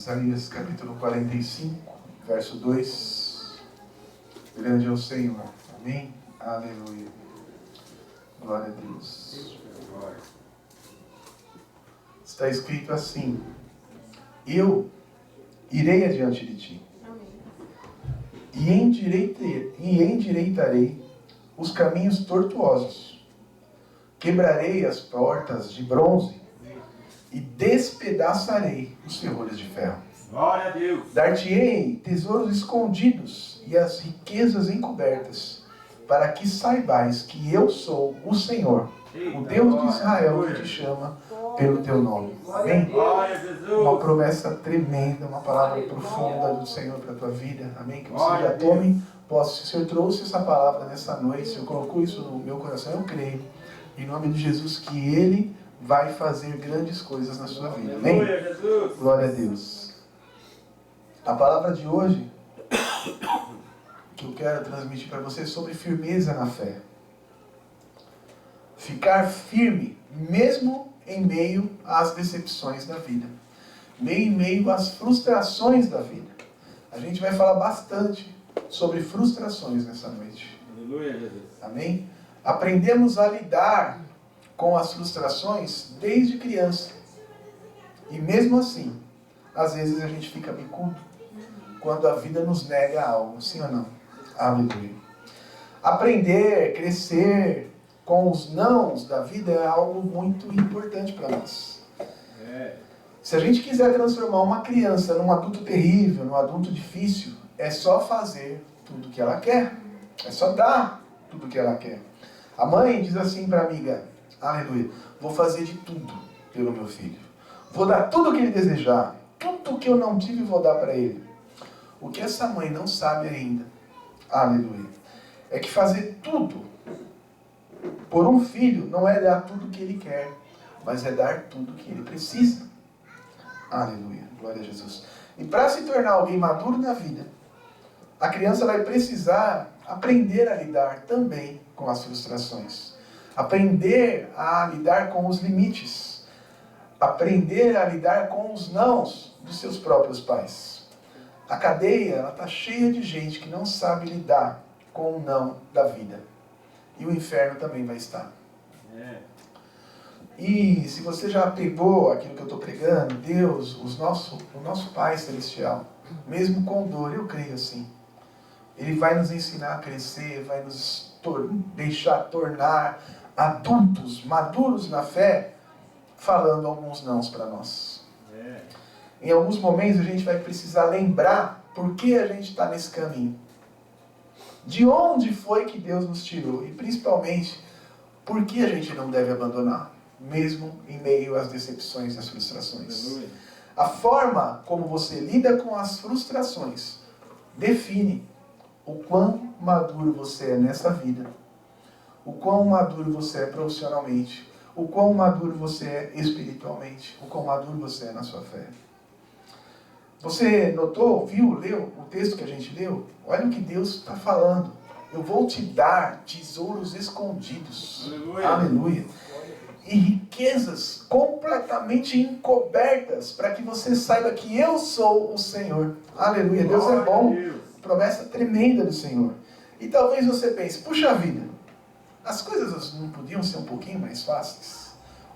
Isaías capítulo 45, verso 2. Grande é o Senhor. Amém? Aleluia. Glória a Deus. Está escrito assim: eu irei adiante de ti e endireitarei os caminhos tortuosos. Quebrarei as portas de bronze e despedaçarei os ferrolhos de ferro. Glória a Deus. Dar-te-ei tesouros escondidos e as riquezas encobertas, para que saibais que eu sou o Senhor, o Deus de Israel, que te chama pelo teu nome. Amém? Glória a Jesus. Uma promessa tremenda, uma palavra profunda do Senhor para a tua vida. Amém? Que você já tome posse. Se o Senhor trouxe essa palavra nessa noite, se o Senhor colocou isso no meu coração, eu creio, em nome de Jesus, que Ele vai fazer grandes coisas na sua vida. Amém? Glória a Deus. A palavra de hoje que eu quero transmitir para você é sobre firmeza na fé. Ficar firme mesmo em meio às decepções da vida, em meio às frustrações da vida. A gente vai falar bastante sobre frustrações nessa noite. Aleluia, Jesus. Amém? Aprendemos a lidar com as frustrações desde criança. E mesmo assim, às vezes a gente fica bicudo quando a vida nos nega algo, sim ou não? Aleluia. Aprender, crescer com os nãos da vida é algo muito importante para nós. Se a gente quiser transformar uma criança num adulto terrível, num adulto difícil, é só fazer tudo o que ela quer. É só dar tudo o que ela quer. A mãe diz assim para a amiga: aleluia, vou fazer de tudo pelo meu filho. Vou dar tudo o que ele desejar. Tudo que eu não tive, vou dar para ele. O que essa mãe não sabe ainda, aleluia, é que fazer tudo por um filho não é dar tudo o que ele quer, mas é dar tudo o que ele precisa. Aleluia, glória a Jesus. E para se tornar alguém maduro na vida, a criança vai precisar aprender a lidar também com as frustrações. Aprender a lidar com os limites. Aprender a lidar com os nãos dos seus próprios pais. A cadeia está cheia de gente que não sabe lidar com o não da vida. E o inferno também vai estar. E se você já pegou aquilo que eu estou pregando, Deus, o nosso Pai Celestial, mesmo com dor, eu creio assim, Ele vai nos ensinar a crescer, vai nos deixar tornar adultos, maduros na fé, falando alguns nãos para nós. Em alguns momentos a gente vai precisar lembrar por que a gente está nesse caminho. De onde foi que Deus nos tirou? E principalmente, por que a gente não deve abandonar, mesmo em meio às decepções e às frustrações. A forma como você lida com as frustrações define o quão maduro você é nessa vida, o quão maduro você é profissionalmente, o quão maduro você é espiritualmente, o quão maduro você é na sua fé. Você notou, viu, leu o texto que a gente leu? Olha o que Deus está falando. Eu vou te dar tesouros escondidos. Aleluia. Aleluia. E riquezas completamente encobertas, para que você saiba que eu sou o Senhor. Aleluia. Deus é bom. Promessa tremenda do Senhor. E talvez você pense: puxa vida, as coisas não podiam ser um pouquinho mais fáceis?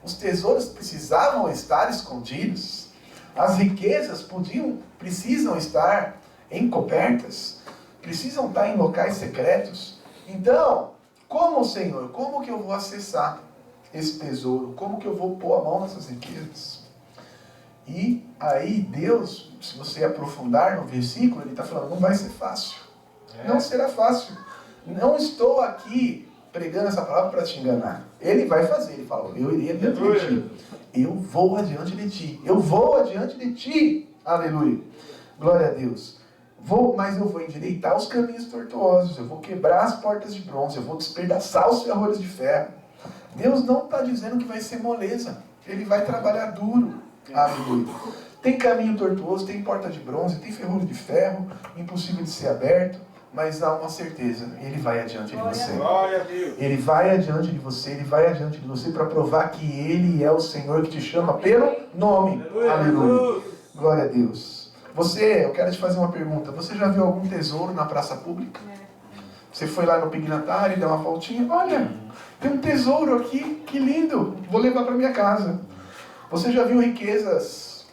Os tesouros precisavam estar escondidos? As riquezas precisam estar encobertas? Precisam estar em locais secretos? Então, como, Senhor, como que eu vou acessar esse tesouro? Como que eu vou pôr a mão nessas riquezas? E aí Deus, se você aprofundar no versículo, Ele está falando: não vai ser fácil. Não será fácil. Não estou aqui pregando essa palavra para te enganar. Ele vai fazer. Ele falou: eu irei adiante de ti. Eu vou adiante de ti. Eu vou adiante de ti. Aleluia. Glória a Deus. Mas eu vou endireitar os caminhos tortuosos. Eu vou quebrar as portas de bronze. Eu vou despedaçar os ferrolhos de ferro. Deus não está dizendo que vai ser moleza. Ele vai trabalhar duro. Aleluia. Tem caminho tortuoso, tem porta de bronze, tem ferrolho de ferro, impossível de ser aberto, mas há uma certeza: Ele vai adiante de você. Ele vai adiante de você, Ele vai adiante de você para provar que Ele é o Senhor que te chama pelo nome. Aleluia. Glória a Deus. Eu quero te fazer uma pergunta. Você já viu algum tesouro na praça pública? Você foi lá no Pignatário e deu uma voltinha? Olha, tem um tesouro aqui, que lindo, vou levar para minha casa. Você já viu riquezas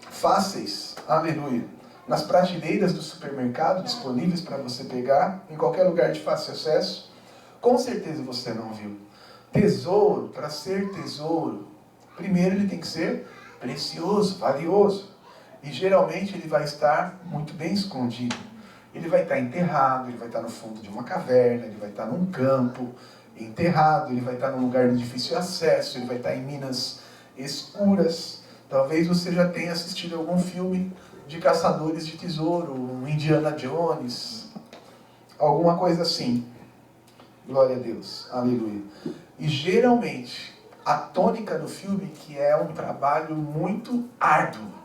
fáceis, aleluia, nas prateleiras do supermercado, disponíveis para você pegar, em qualquer lugar de fácil acesso? Com certeza você não viu. Tesouro, para ser tesouro, primeiro ele tem que ser precioso, valioso. E geralmente ele vai estar muito bem escondido. Ele vai estar enterrado, ele vai estar no fundo de uma caverna, ele vai estar num campo enterrado, ele vai estar num lugar de difícil acesso, ele vai estar em minas escuras. Talvez você já tenha assistido algum filme de caçadores de tesouro, um Indiana Jones, alguma coisa assim. Glória a Deus, aleluia. E geralmente, a tônica do filme que é um trabalho muito árduo,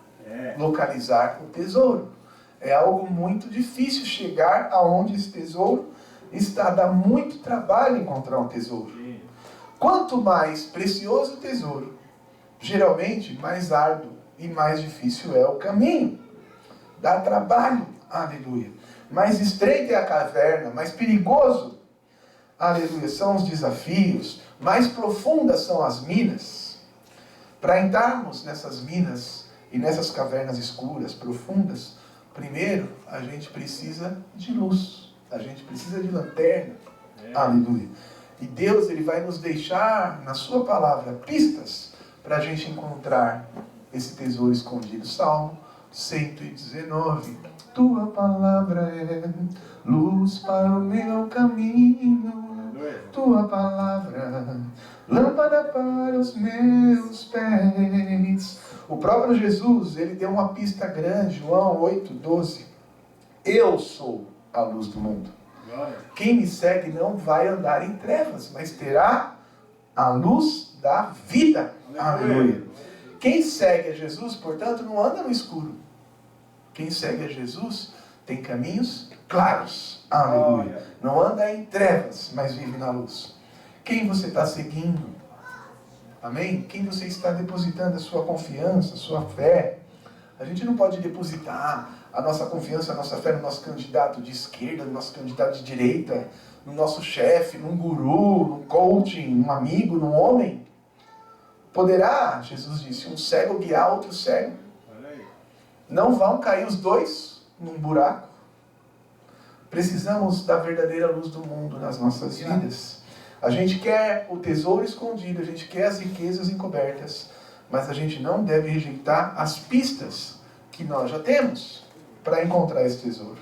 localizar o tesouro. É algo muito difícil chegar aonde esse tesouro está. Dá muito trabalho encontrar um tesouro. Quanto mais precioso o tesouro, geralmente mais árduo e mais difícil é o caminho. Dá trabalho, aleluia. Mais estreita é a caverna, mais perigoso, aleluia, são os desafios, mais profundas são as minas. Para entrarmos nessas minas e nessas cavernas escuras, profundas, primeiro a gente precisa de luz, a gente precisa de lanterna, aleluia. E Deus ele vai nos deixar na sua palavra pistas para a gente encontrar esse tesouro escondido. Salmo 119. Tua palavra é luz para o meu caminho. Tua palavra, lâmpada para os meus pés. O próprio Jesus, ele deu uma pista grande, João 8:12. Eu sou a luz do mundo. Quem me segue não vai andar em trevas, mas terá a luz da vida. Aleluia. Quem segue a Jesus, portanto, não anda no escuro. Quem segue a Jesus tem caminhos claros. Aleluia. Não anda em trevas, mas vive na luz. Quem você está seguindo? Amém? Quem você está depositando a sua confiança, a sua fé? A gente não pode depositar a nossa confiança, a nossa fé no nosso candidato de esquerda, no nosso candidato de direita, no nosso chefe, num guru, num coaching, num amigo, num homem. Poderá, Jesus disse, um cego guiar outro cego? Não vão cair os dois num buraco? Precisamos da verdadeira luz do mundo nas nossas vidas. A gente quer o tesouro escondido, a gente quer as riquezas encobertas, mas a gente não deve rejeitar as pistas que nós já temos para encontrar esse tesouro.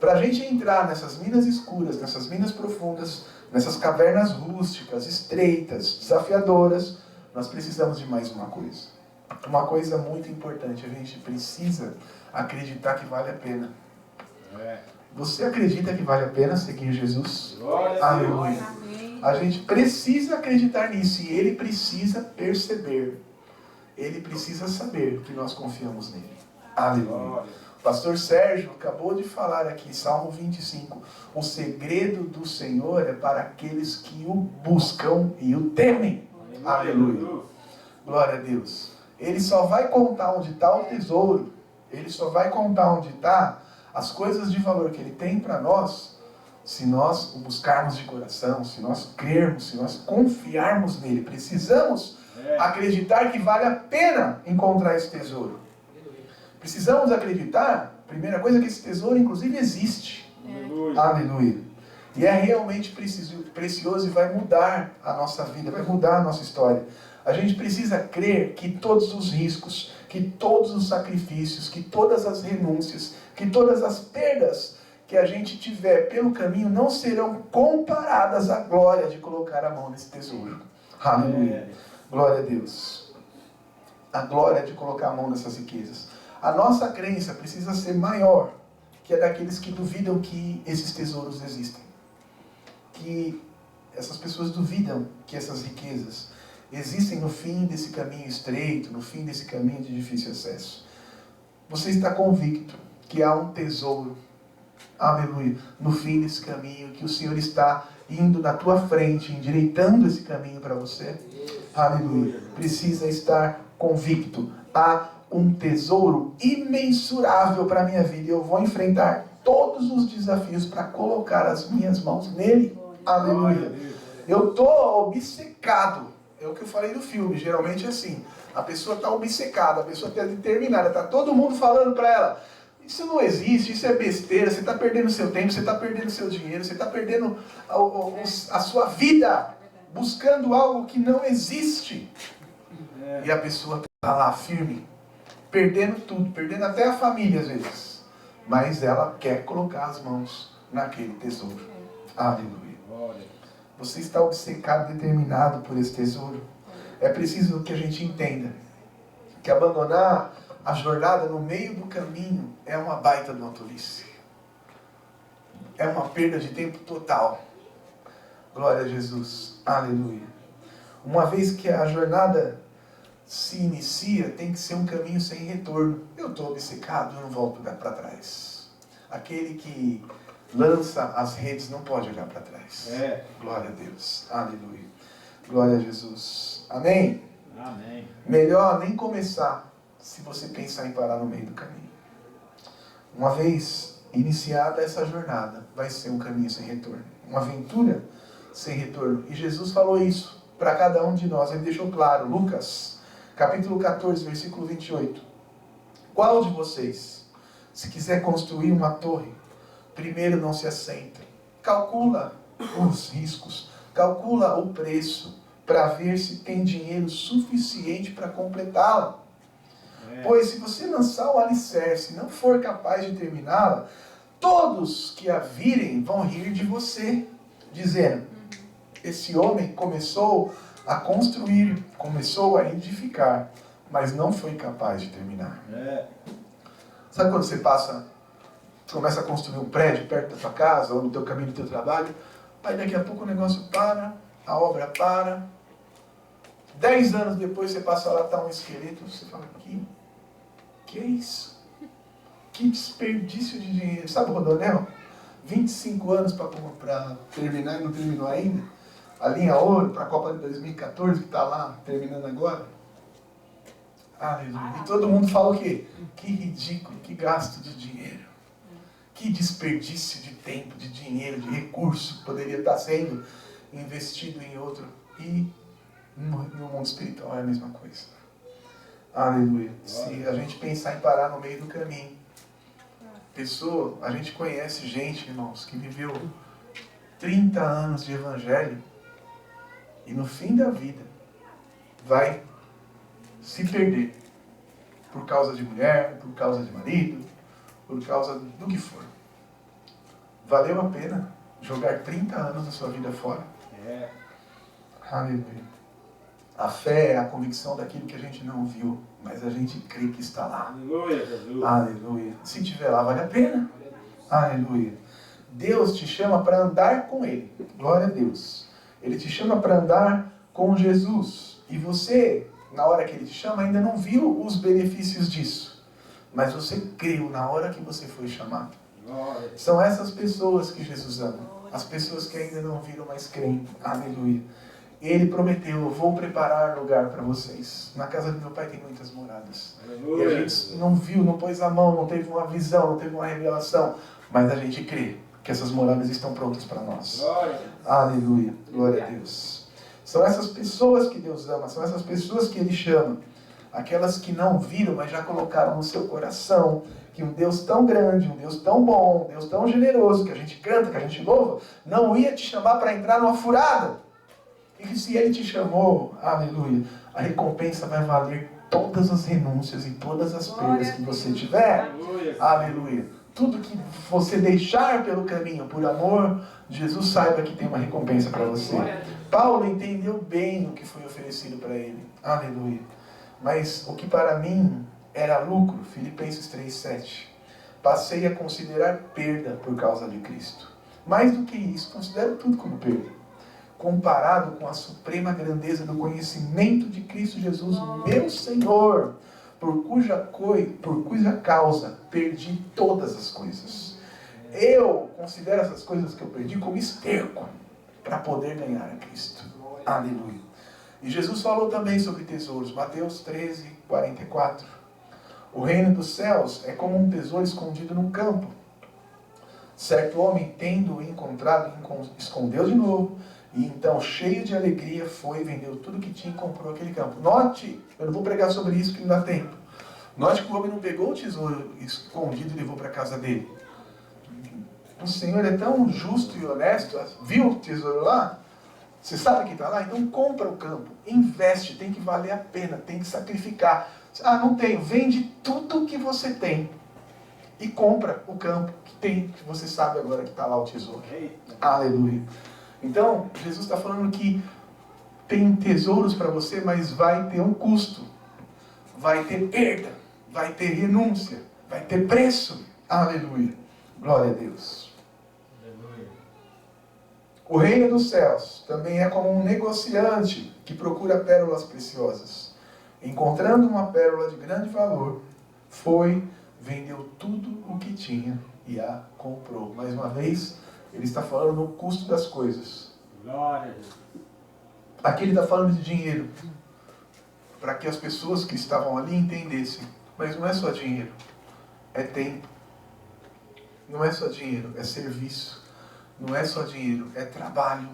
Para a gente entrar nessas minas escuras, nessas minas profundas, nessas cavernas rústicas, estreitas, desafiadoras, nós precisamos de mais uma coisa. Uma coisa muito importante, a gente precisa acreditar que vale a pena. Você acredita que vale a pena seguir Jesus? Aleluia. A gente precisa acreditar nisso e ele precisa perceber. Ele precisa saber que nós confiamos nele. Aleluia. O pastor Sérgio acabou de falar aqui, Salmo 25. O segredo do Senhor é para aqueles que o buscam e o temem. Aleluia. Glória a Deus. Ele só vai contar onde está o tesouro. Ele só vai contar onde está as coisas de valor que ele tem para nós, se nós o buscarmos de coração, se nós crermos, se nós confiarmos nele. Precisamos acreditar que vale a pena encontrar esse tesouro. Precisamos acreditar, primeira coisa, que esse tesouro inclusive existe. Aleluia. E é realmente precioso e vai mudar a nossa vida, vai mudar a nossa história. A gente precisa crer que todos os riscos, que todos os sacrifícios, que todas as renúncias, que todas as perdas que a gente tiver pelo caminho não serão comparadas à glória de colocar a mão nesse tesouro. Aleluia. Glória a Deus. A glória de colocar a mão nessas riquezas. A nossa crença precisa ser maior que a daqueles que duvidam que esses tesouros existem. Que essas pessoas duvidam que essas riquezas existem no fim desse caminho estreito, no fim desse caminho de difícil acesso. Você está convicto que há um tesouro, aleluia, no fim desse caminho, que o Senhor está indo na tua frente, endireitando esse caminho para você? Aleluia. Precisa estar convicto. Há um tesouro imensurável para a minha vida. E eu vou enfrentar todos os desafios para colocar as minhas mãos nele. Aleluia. Eu estou obcecado. É o que eu falei do filme. Geralmente é assim. A pessoa está obcecada, a pessoa está determinada. Está todo mundo falando para ela. Isso não existe, isso é besteira. Você está perdendo seu tempo, você está perdendo seu dinheiro, você está perdendo a sua vida buscando algo que não existe. E a pessoa está lá firme, perdendo tudo, perdendo até a família às vezes. Mas ela quer colocar as mãos naquele tesouro. Aleluia. Você está obcecado, determinado por esse tesouro. É preciso que a gente entenda que abandonar a jornada no meio do caminho é uma baita de uma tolice. É uma perda de tempo total. Glória a Jesus. Aleluia. Uma vez que a jornada se inicia, tem que ser um caminho sem retorno. Eu estou obcecado, eu não volto para trás. Aquele que lança as redes não pode olhar para trás. Glória a Deus. Aleluia. Glória a Jesus. Amém? Amém. Melhor nem começar se você pensar em parar no meio do caminho. Uma vez iniciada essa jornada, vai ser um caminho sem retorno. Uma aventura sem retorno. E Jesus falou isso para cada um de nós. Ele deixou claro. Lucas, capítulo 14, versículo 28. Qual de vocês, se quiser construir uma torre, primeiro não se assenta, calcula os riscos, calcula o preço, para ver se tem dinheiro suficiente para completá-la? Pois se você lançar o alicerce e não for capaz de terminá-la, todos que a virem vão rir de você, dizendo: esse homem começou a construir, começou a edificar, mas não foi capaz de terminar. Sabe quando você começa a construir um prédio perto da sua casa, ou no teu caminho do teu trabalho, aí daqui a pouco o negócio para, a obra para, 10 anos depois você passa lá, está um esqueleto, você fala: que é isso? Que desperdício de dinheiro. Sabe o Rodonel? 25 anos para terminar e não terminou ainda. A linha ouro para a Copa de 2014, que está lá, terminando agora. Aleluia. E todo mundo fala o quê? Que ridículo, que gasto de dinheiro. Que desperdício de tempo, de dinheiro, de recurso que poderia estar sendo investido em outro. E no mundo espiritual é a mesma coisa. Aleluia. Se a gente pensar em parar no meio do caminho, a gente conhece gente, irmãos, que viveu 30 anos de evangelho e no fim da vida vai se perder por causa de mulher, por causa de marido, por causa do que for. Valeu a pena jogar 30 anos da sua vida fora? Aleluia. A fé é a convicção daquilo que a gente não viu, mas a gente crê que está lá. Aleluia, Jesus. Aleluia. Se estiver lá, vale a pena. Aleluia. Deus te chama para andar com Ele. Glória a Deus. Ele te chama para andar com Jesus. E você, na hora que Ele te chama, ainda não viu os benefícios disso. Mas você creu na hora que você foi chamado. São essas pessoas que Jesus ama. As pessoas que ainda não viram, mas creem. Aleluia. Ele prometeu: eu vou preparar lugar para vocês. Na casa do meu pai tem muitas moradas. Aleluia. E a gente não viu, não pôs a mão, não teve uma visão, não teve uma revelação. Mas a gente crê que essas moradas estão prontas para nós. Glória. Aleluia. Glória a Deus. São essas pessoas que Deus ama, são essas pessoas que Ele chama. Aquelas que não viram, mas já colocaram no seu coração que um Deus tão grande, um Deus tão bom, um Deus tão generoso, que a gente canta, que a gente louva, não ia te chamar para entrar numa furada. E que se Ele te chamou, aleluia, a recompensa vai valer todas as renúncias e todas as perdas que você tiver. Aleluia. Tudo que você deixar pelo caminho, por amor, Jesus saiba que tem uma recompensa para você. Paulo entendeu bem o que foi oferecido para ele. Aleluia. Mas o que para mim era lucro, Filipenses 3,7, passei a considerar perda por causa de Cristo. Mais do que isso, considero tudo como perda, comparado com a suprema grandeza do conhecimento de Cristo Jesus, meu Senhor, por cuja causa perdi todas as coisas. Eu considero essas coisas que eu perdi como esterco para poder ganhar a Cristo. Aleluia. E Jesus falou também sobre tesouros, Mateus 13, 44. O reino dos céus é como um tesouro escondido no campo. Certo homem, tendo-o encontrado, escondeu de novo, e então, cheio de alegria, foi, vendeu tudo que tinha e comprou aquele campo. Note, eu não vou pregar sobre isso porque não dá tempo. Note que o homem não pegou o tesouro escondido e levou para a casa dele. O Senhor é tão justo e honesto, viu o tesouro lá? Você sabe que está lá? Então compra o campo, investe, tem que valer a pena, tem que sacrificar. Ah, não tenho, vende tudo que você tem e compra o campo que você sabe agora que está lá o tesouro. Aleluia. Então, Jesus está falando que tem tesouros para você, mas vai ter um custo, vai ter perda, vai ter renúncia, vai ter preço. Aleluia. Glória a Deus. O reino dos céus também é como um negociante que procura pérolas preciosas. Encontrando uma pérola de grande valor, vendeu tudo o que tinha e a comprou. Mais uma vez, ele está falando no custo das coisas. Glória a Deus. Aqui ele está falando de dinheiro, para que as pessoas que estavam ali entendessem. Mas não é só dinheiro, é tempo. Não é só dinheiro, é serviço. Não é só dinheiro, é trabalho.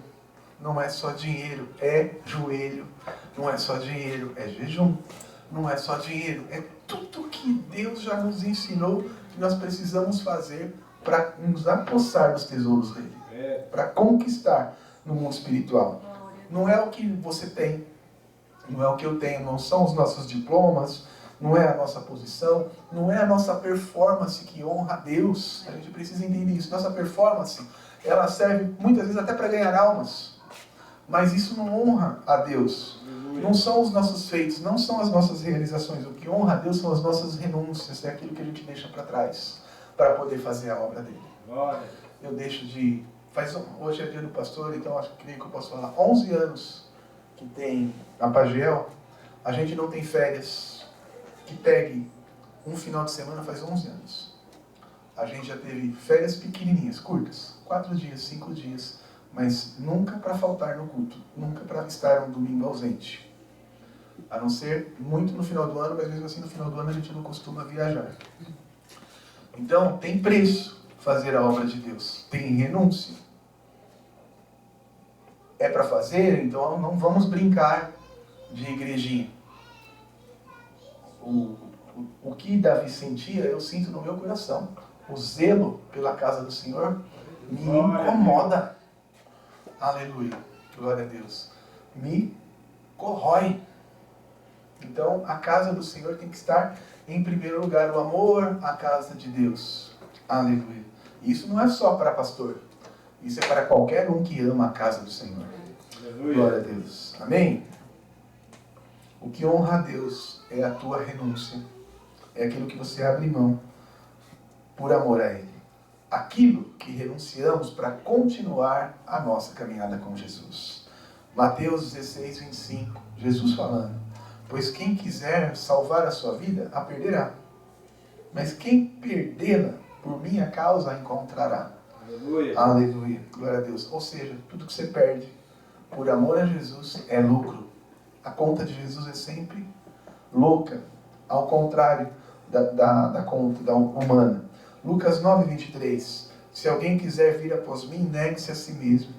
Não é só dinheiro, é joelho. Não é só dinheiro, é jejum. Não é só dinheiro, é tudo que Deus já nos ensinou que nós precisamos fazer para nos apossar dos tesouros dele. Para conquistar no mundo espiritual. Não é o que você tem, não é o que eu tenho, não são os nossos diplomas, não é a nossa posição, não é a nossa performance que honra a Deus. A gente precisa entender isso. Nossa performance, ela serve muitas vezes até para ganhar almas. Mas isso não honra a Deus. Não são os nossos feitos, não são as nossas realizações. O que honra a Deus são as nossas renúncias, é aquilo que a gente deixa para trás para poder fazer a obra dele. Eu deixo de... Hoje é dia do pastor, então creio que eu posso falar. 11 anos que tem a Pagel, a gente não tem férias. Que pegue um final de semana faz 11 anos. A gente já teve férias pequenininhas, curtas. 4 dias, 5 dias. Mas nunca para faltar no culto. Nunca para estar um domingo ausente. A não ser muito no final do ano, mas mesmo assim no final do ano a gente não costuma viajar. Então, tem preço fazer a obra de Deus. Tem renúncia. É para fazer, então não vamos brincar de igrejinha. O que Davi sentia, eu sinto no meu coração. O zelo pela casa do Senhor me incomoda. Aleluia. Glória a Deus. Me corrói. Então, a casa do Senhor tem que estar em primeiro lugar. O amor à casa de Deus. Aleluia. Isso não é só para pastor. Isso é para qualquer um que ama a casa do Senhor. Aleluia. Glória a Deus. Amém? O que honra a Deus é a tua renúncia. É aquilo que você abre mão por amor a Ele. Aquilo que renunciamos para continuar a nossa caminhada com Jesus. Mateus 16, 25. Jesus falando. Pois quem quiser salvar a sua vida, a perderá. Mas quem perdê-la, por minha causa, a encontrará. Aleluia. Aleluia. Glória a Deus. Ou seja, tudo que você perde por amor a Jesus é lucro. A conta de Jesus é sempre louca, ao contrário da conta humana. Lucas 9, 23. Se alguém quiser vir após mim, negue-se a si mesmo.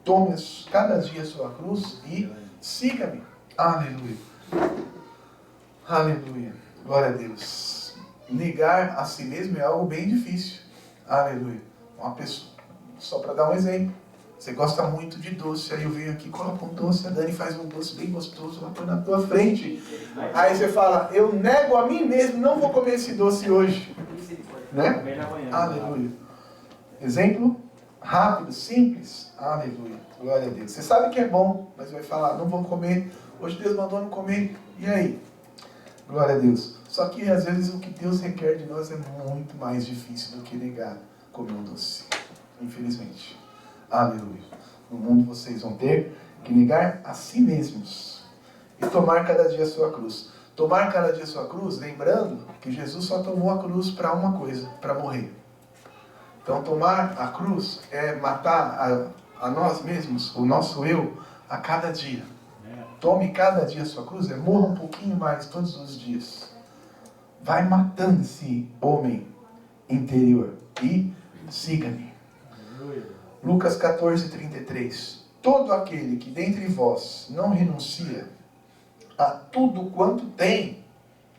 Tome cada dia a sua cruz e siga-me. Aleluia. Aleluia. Glória a Deus. Negar a si mesmo é algo bem difícil. Aleluia. Uma pessoa, só para dar um exemplo. Você gosta muito de doce, aí eu venho aqui, coloca um doce, a Dani faz um doce bem gostoso, ela põe na tua frente. Aí você fala, eu nego a mim mesmo, não vou comer esse doce hoje. Né? Aleluia. Exemplo rápido, simples. Aleluia. Glória a Deus. Você sabe que é bom, mas vai falar, não vou comer. Hoje Deus mandou não comer. E aí? Glória a Deus. Só que às vezes o que Deus requer de nós é muito mais difícil do que negar comer um doce. Infelizmente. Aleluia. No mundo vocês vão ter que negar a si mesmos e tomar cada dia a sua cruz. Tomar cada dia a sua cruz, lembrando que Jesus só tomou a cruz para uma coisa, para morrer. Então tomar a cruz é matar a nós mesmos, o nosso eu, a cada dia. Tome cada dia a sua cruz, morra um pouquinho mais todos os dias. vai matando esse homem interior e siga-me. Lucas 14:33. Todo aquele que dentre vós não renuncia a tudo quanto tem,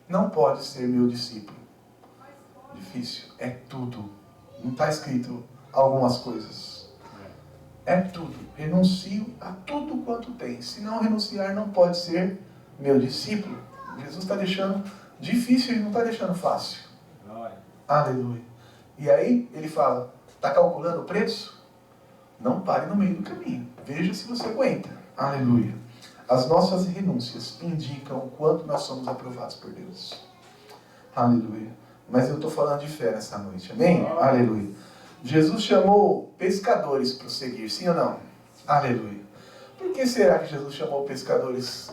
não pode ser meu discípulo. Difícil. É tudo. Não está escrito algumas coisas. É tudo. Renuncio a tudo quanto tem. Se não renunciar, não pode ser meu discípulo. Jesus está deixando difícil, ele não está deixando fácil. Aleluia. E aí, ele fala, está calculando o preço? Não pare no meio do caminho. Veja se você aguenta. Aleluia. As nossas renúncias indicam o quanto nós somos aprovados por Deus. Aleluia. Mas eu estou falando de fé nessa noite. Amém? Aleluia. Jesus chamou pescadores para o seguir, sim ou não? Aleluia. Por que será que Jesus chamou pescadores?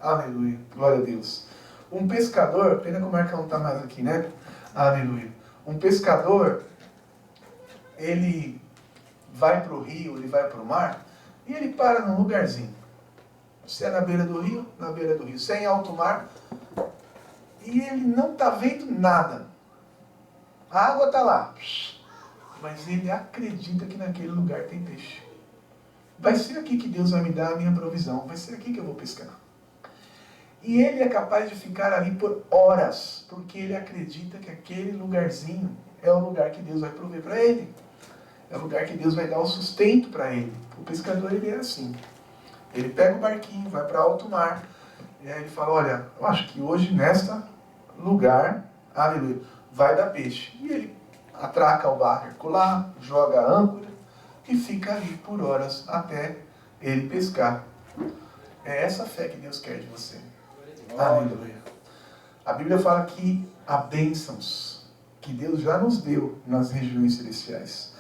Aleluia. Glória a Deus. Um pescador, pena que o Marcão não está mais aqui, né? Aleluia. Um pescador, ele vai para o rio, ele vai para o mar, e ele para num lugarzinho. Se é na beira do rio, na beira do rio. Se é em alto mar, e ele não está vendo nada. A água está lá. Mas ele acredita que naquele lugar tem peixe. Vai ser aqui que Deus vai me dar a minha provisão. Vai ser aqui que eu vou pescar. E ele é capaz de ficar ali por horas. Porque ele acredita que aquele lugarzinho é o lugar que Deus vai prover para ele. É o lugar que Deus vai dar o sustento para ele. O pescador, ele é assim. Ele pega o barquinho, vai para alto mar. E aí ele fala, olha, eu acho que hoje nesta lugar, aleluia, vai dar peixe. E ele atraca o barco lá, joga a âncora e fica ali por horas até ele pescar. É essa fé que Deus quer de você. Aleluia. A Bíblia fala que há bênçãos que Deus já nos deu nas regiões celestiais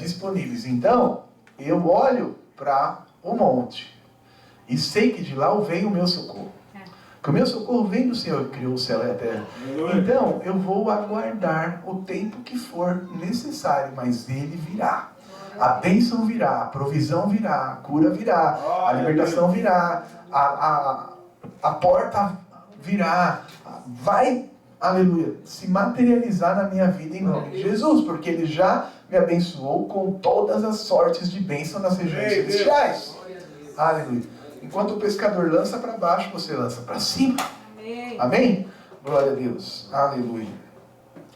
disponíveis. Então, eu olho para o monte e sei que de lá vem o meu socorro. Que o meu socorro vem do Senhor que criou o céu e a terra. Então, eu vou aguardar o tempo que for necessário, mas ele virá. A bênção virá, a provisão virá, a cura virá, a libertação virá, a porta virá, vai, aleluia, se materializar na minha vida em nome de Jesus, porque ele já me abençoou com todas as sortes de bênção nas regiões celestiais. Aleluia. Enquanto o pescador lança para baixo, você lança para cima. Amém. Amém? Glória a Deus. Aleluia.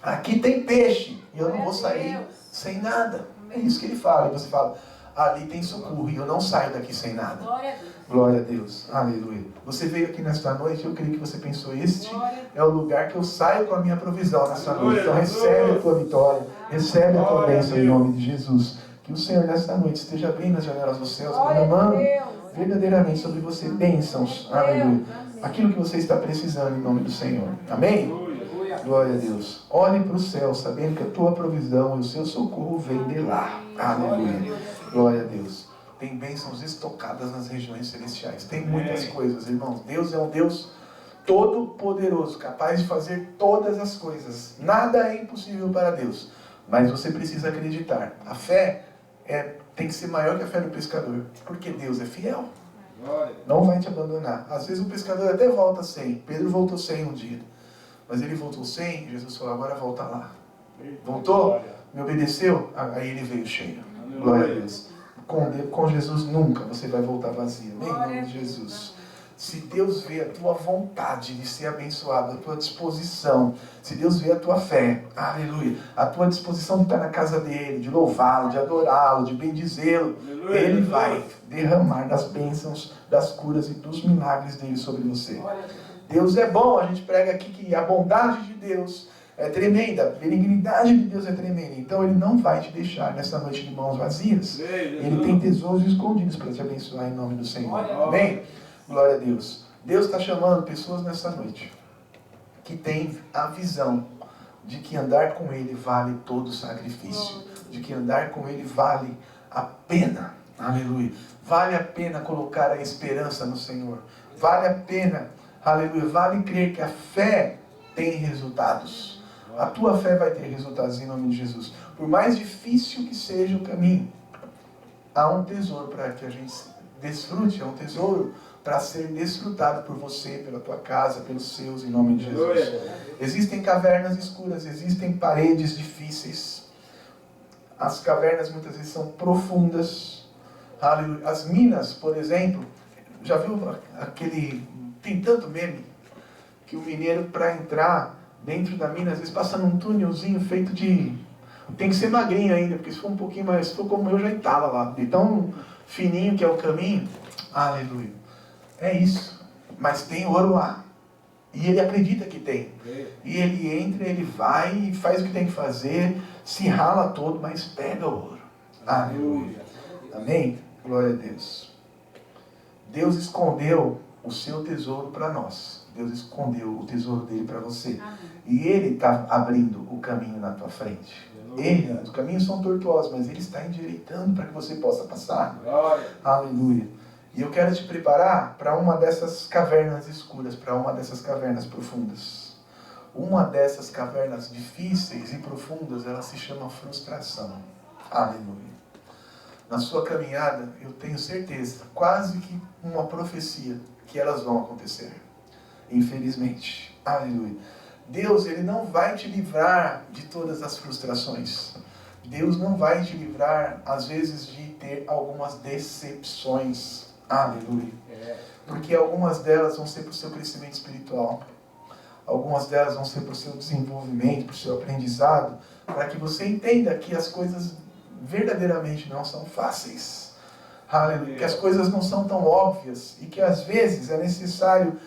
Aqui tem peixe e eu não vou sair sem nada. É isso que ele fala. E você fala, ali tem socorro e eu não saio daqui sem nada. Glória a Deus. Glória a Deus. Aleluia. Você veio aqui nesta noite, eu creio que você pensou, este é o lugar que eu saio com a minha provisão nesta noite. Então recebe a tua vitória, recebe a tua bênção em nome de Jesus. Que o Senhor nesta noite esteja abrindo as janelas dos céus, derramando verdadeiramente sobre você bênçãos. Aleluia. Aquilo que você está precisando em nome do Senhor. Amém? Glória a Deus. Olhe para o céu, sabendo que a tua provisão e o seu socorro vem de lá. Aleluia. Glória a Deus. Tem bênçãos estocadas nas regiões celestiais. Tem muitas coisas, irmãos. Deus é um Deus todo-poderoso, capaz de fazer todas as coisas. Nada é impossível para Deus. Mas você precisa acreditar. A fé tem que ser maior que a fé do pescador. Porque Deus é fiel. Não vai te abandonar. Às vezes o pescador até volta 100. Pedro voltou 100 um dia. Mas ele voltou 100, Jesus falou, agora volta lá. Voltou? Me obedeceu? Aí ele veio cheio. Glória a Deus. Com Jesus nunca você vai voltar vazio. Em nome de Jesus. Se Deus vê a tua vontade de ser abençoado, a tua disposição, se Deus vê a tua fé, aleluia, a tua disposição de estar na casa dele, de louvá-lo, de adorá-lo, de bendizê-lo, ele vai derramar das bênçãos, das curas e dos milagres dele sobre você. Deus é bom, a gente prega aqui que a bondade de Deus é tremenda, a benignidade de Deus é tremenda. Então ele não vai te deixar nessa noite de mãos vazias. Ele tem tesouros escondidos para te abençoar em nome do Senhor. Amém? Glória a Deus. Deus está chamando pessoas nessa noite que têm a visão de que andar com Ele vale todo sacrifício. De que andar com Ele vale a pena. Aleluia. Vale a pena colocar a esperança no Senhor. Vale a pena, aleluia, vale crer que a fé tem resultados. A tua fé vai ter resultados em nome de Jesus. Por mais difícil que seja o caminho, há um tesouro para que a gente desfrute, há um tesouro para ser desfrutado por você, pela tua casa, pelos seus, em nome de Jesus. Existem cavernas escuras, existem paredes difíceis. As cavernas muitas vezes são profundas. Aleluia. As minas, por exemplo, já viu aquele... Tem tanto meme que o mineiro, para entrar dentro da mina, às vezes passa num túnelzinho feito de... Tem que ser magrinho ainda, porque se for um pouquinho mais... Se for como eu, já estava lá. De tão fininho que é o caminho. Aleluia. É isso. Mas tem ouro lá. E ele acredita que tem. E ele entra, ele vai e faz o que tem que fazer, se rala todo, mas pega o ouro. Aleluia. Amém? Glória a Deus. Deus escondeu o seu tesouro para nós. Deus escondeu o tesouro dele para você. E ele está abrindo o caminho na tua frente. Os caminhos são tortuosos, mas ele está endireitando para que você possa passar. Aleluia. E eu quero te preparar para uma dessas cavernas escuras, para uma dessas cavernas profundas. Uma dessas cavernas difíceis e profundas, ela se chama frustração. Aleluia. Na sua caminhada, eu tenho certeza, quase que uma profecia, que elas vão acontecer. Infelizmente. Aleluia. Deus, ele não vai te livrar de todas as frustrações. Deus não vai te livrar, às vezes, de ter algumas decepções. Aleluia. Porque algumas delas vão ser para o seu crescimento espiritual. Algumas delas vão ser para o seu desenvolvimento, para o seu aprendizado, para que você entenda que as coisas verdadeiramente não são fáceis. Aleluia. Que as coisas não são tão óbvias e que às vezes é necessário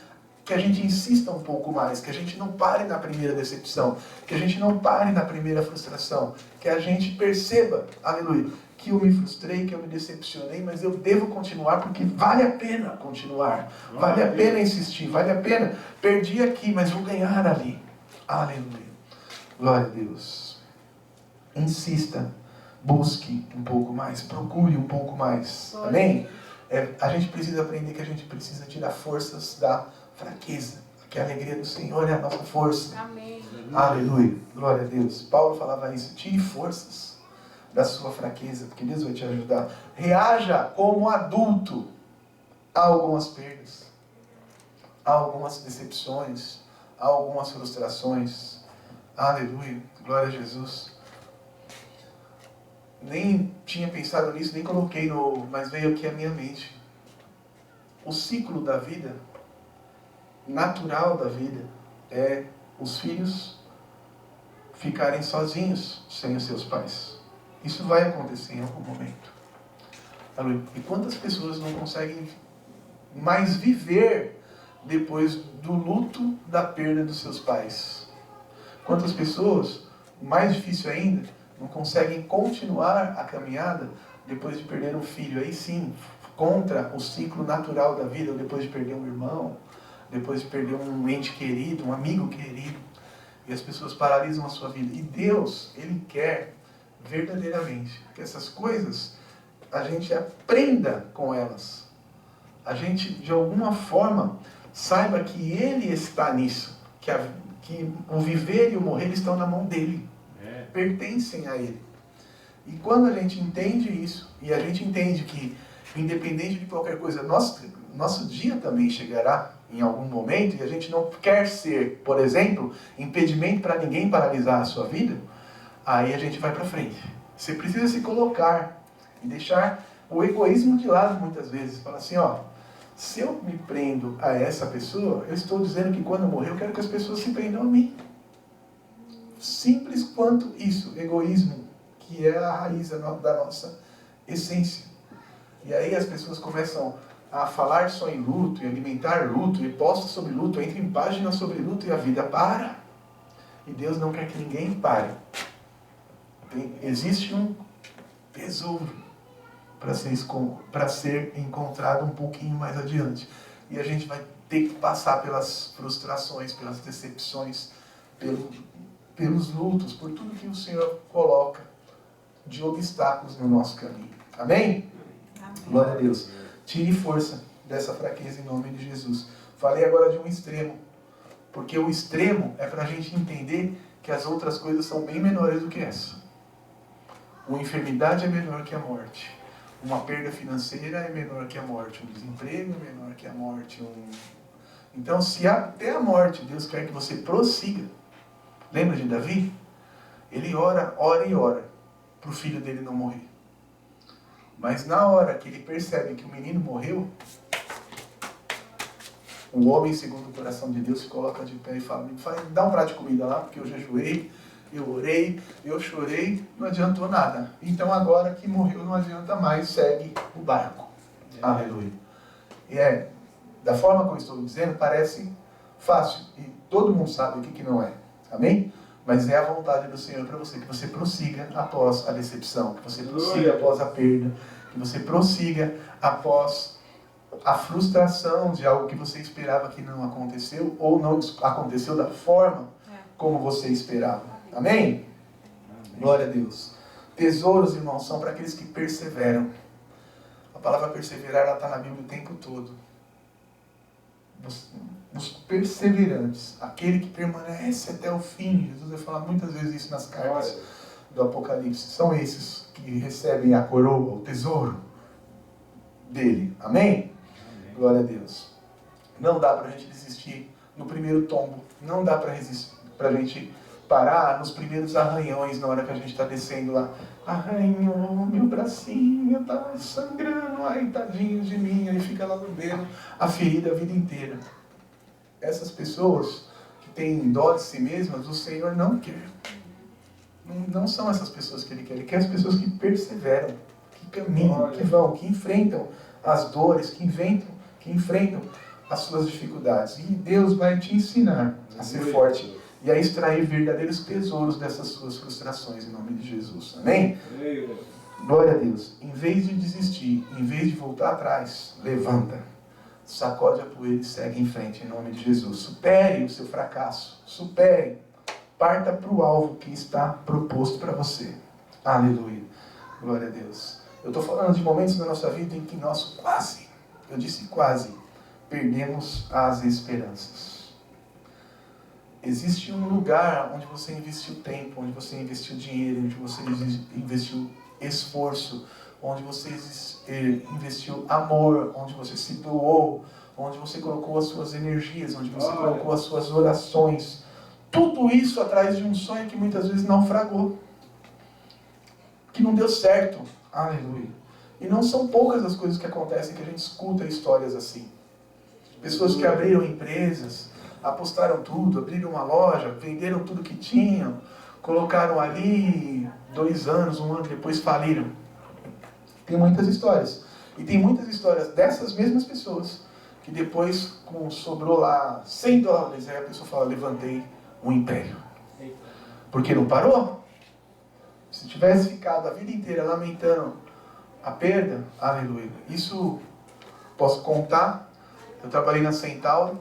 que a gente insista um pouco mais, que a gente não pare na primeira decepção, que a gente não pare na primeira frustração, que a gente perceba, aleluia, que eu me frustrei, que eu me decepcionei, mas eu devo continuar porque vale a pena continuar, vale a pena insistir, vale a pena, perdi aqui, mas vou ganhar ali. Aleluia. Glória a Deus. Insista, busque um pouco mais, procure um pouco mais. Amém? A gente precisa aprender que a gente precisa tirar forças da fraqueza, que a alegria do Senhor é a nossa força. Amém. Aleluia. Glória a Deus. Paulo falava isso. Tire forças da sua fraqueza, porque Deus vai te ajudar. Reaja como adulto a algumas perdas, a algumas decepções, a algumas frustrações. Aleluia. Glória a Jesus. Nem tinha pensado nisso, nem coloquei mas veio aqui à minha mente. O ciclo da vida, natural da vida, é os filhos ficarem sozinhos sem os seus pais. Isso vai acontecer em algum momento. E quantas pessoas não conseguem mais viver depois do luto da perda dos seus pais? Quantas pessoas, mais difícil ainda, não conseguem continuar a caminhada depois de perder um filho? Aí sim, contra o ciclo natural da vida, ou depois de perder um irmão, depois de perder um ente querido, um amigo querido. E as pessoas paralisam a sua vida. E Deus, Ele quer verdadeiramente que essas coisas, a gente aprenda com elas. A gente, de alguma forma, saiba que Ele está nisso. Que o viver e o morrer estão na mão dEle. Pertencem a Ele. E quando a gente entende isso, e a gente entende que, independente de qualquer coisa, nosso dia também chegará em algum momento, e a gente não quer ser, por exemplo, impedimento para ninguém paralisar a sua vida, aí a gente vai para frente. Você precisa se colocar e deixar o egoísmo de lado muitas vezes. Fala assim, se eu me prendo a essa pessoa, eu estou dizendo que quando eu morrer eu quero que as pessoas se prendam a mim. Simples quanto isso, egoísmo, que é a raiz da nossa essência. E aí as pessoas começam a falar só em luto, e alimentar luto, e posta sobre luto, entra em página sobre luto, e a vida para. E Deus não quer que ninguém pare. Existe um tesouro para ser encontrado um pouquinho mais adiante. E a gente vai ter que passar pelas frustrações, pelas decepções, pelos lutos, por tudo que o Senhor coloca de obstáculos no nosso caminho. Amém? Amém. Glória a Deus. Tire força dessa fraqueza em nome de Jesus. Falei agora de um extremo, porque o extremo é para a gente entender que as outras coisas são bem menores do que essa. Uma enfermidade é menor que a morte. Uma perda financeira é menor que a morte, um desemprego é menor que a morte. Então, se até a morte Deus quer que você prossiga, lembra de Davi? Ele ora e ora, para o filho dele não morrer. Mas na hora que ele percebe que o menino morreu, o homem segundo o coração de Deus se coloca de pé e fala, dá um prato de comida lá, porque eu jejuei, eu orei, eu chorei, não adiantou nada. Então agora que morreu não adianta mais, segue o barco. Aleluia. E da forma como eu estou dizendo, parece fácil. E todo mundo sabe o que não é. Amém? Mas é a vontade do Senhor para você, que você prossiga após a decepção, que você prossiga após a perda, que você prossiga após a frustração de algo que você esperava que não aconteceu, ou não aconteceu da forma como você esperava. Amém? Amém? Glória a Deus. Tesouros, irmãos, são para aqueles que perseveram. A palavra perseverar, ela está na Bíblia o tempo todo. Os perseverantes, aquele que permanece até o fim. Jesus vai falar muitas vezes isso nas cartas do Apocalipse. São esses que recebem a coroa, o tesouro dele. Amém? Amém. Glória a Deus. Não dá para a gente desistir no primeiro tombo. Não dá para a gente parar nos primeiros arranhões na hora que a gente está descendo lá. Arranhou, meu bracinho tá sangrando, ai tadinho de mim. Aí fica lá lambendo a ferida a vida inteira. Essas pessoas que têm dó de si mesmas, o Senhor não quer. Não são essas pessoas que Ele quer. Ele quer as pessoas que perseveram, que caminham, que vão, que enfrentam as dores, que enfrentam as suas dificuldades. E Deus vai te ensinar a ser forte e a extrair verdadeiros tesouros dessas suas frustrações, em nome de Jesus. Amém? Glória a Deus. Em vez de desistir, em vez de voltar atrás, levanta, sacode a poeira e segue em frente, em nome de Jesus. Supere o seu fracasso. Supere. Parta para o alvo que está proposto para você. Aleluia. Glória a Deus. Eu estou falando de momentos da nossa vida em que nós quase, eu disse quase, perdemos as esperanças. Existe um lugar onde você investiu tempo, onde você investiu dinheiro, onde você investiu esforço, onde você investiu amor, onde você se doou, onde você colocou as suas energias, onde você colocou as suas orações. Tudo isso atrás de um sonho que muitas vezes naufragou, que não deu certo. Aleluia. E não são poucas as coisas que acontecem que a gente escuta histórias assim. Pessoas que abriram empresas, apostaram tudo, abriram uma loja, venderam tudo que tinham, colocaram ali 2 anos, 1 ano depois faliram. Tem muitas histórias. E tem muitas histórias dessas mesmas pessoas que depois, sobrou lá $100, aí a pessoa fala, levantei um império. Porque não parou. Se tivesse ficado a vida inteira lamentando a perda, aleluia. Isso posso contar. Eu trabalhei na Centauro.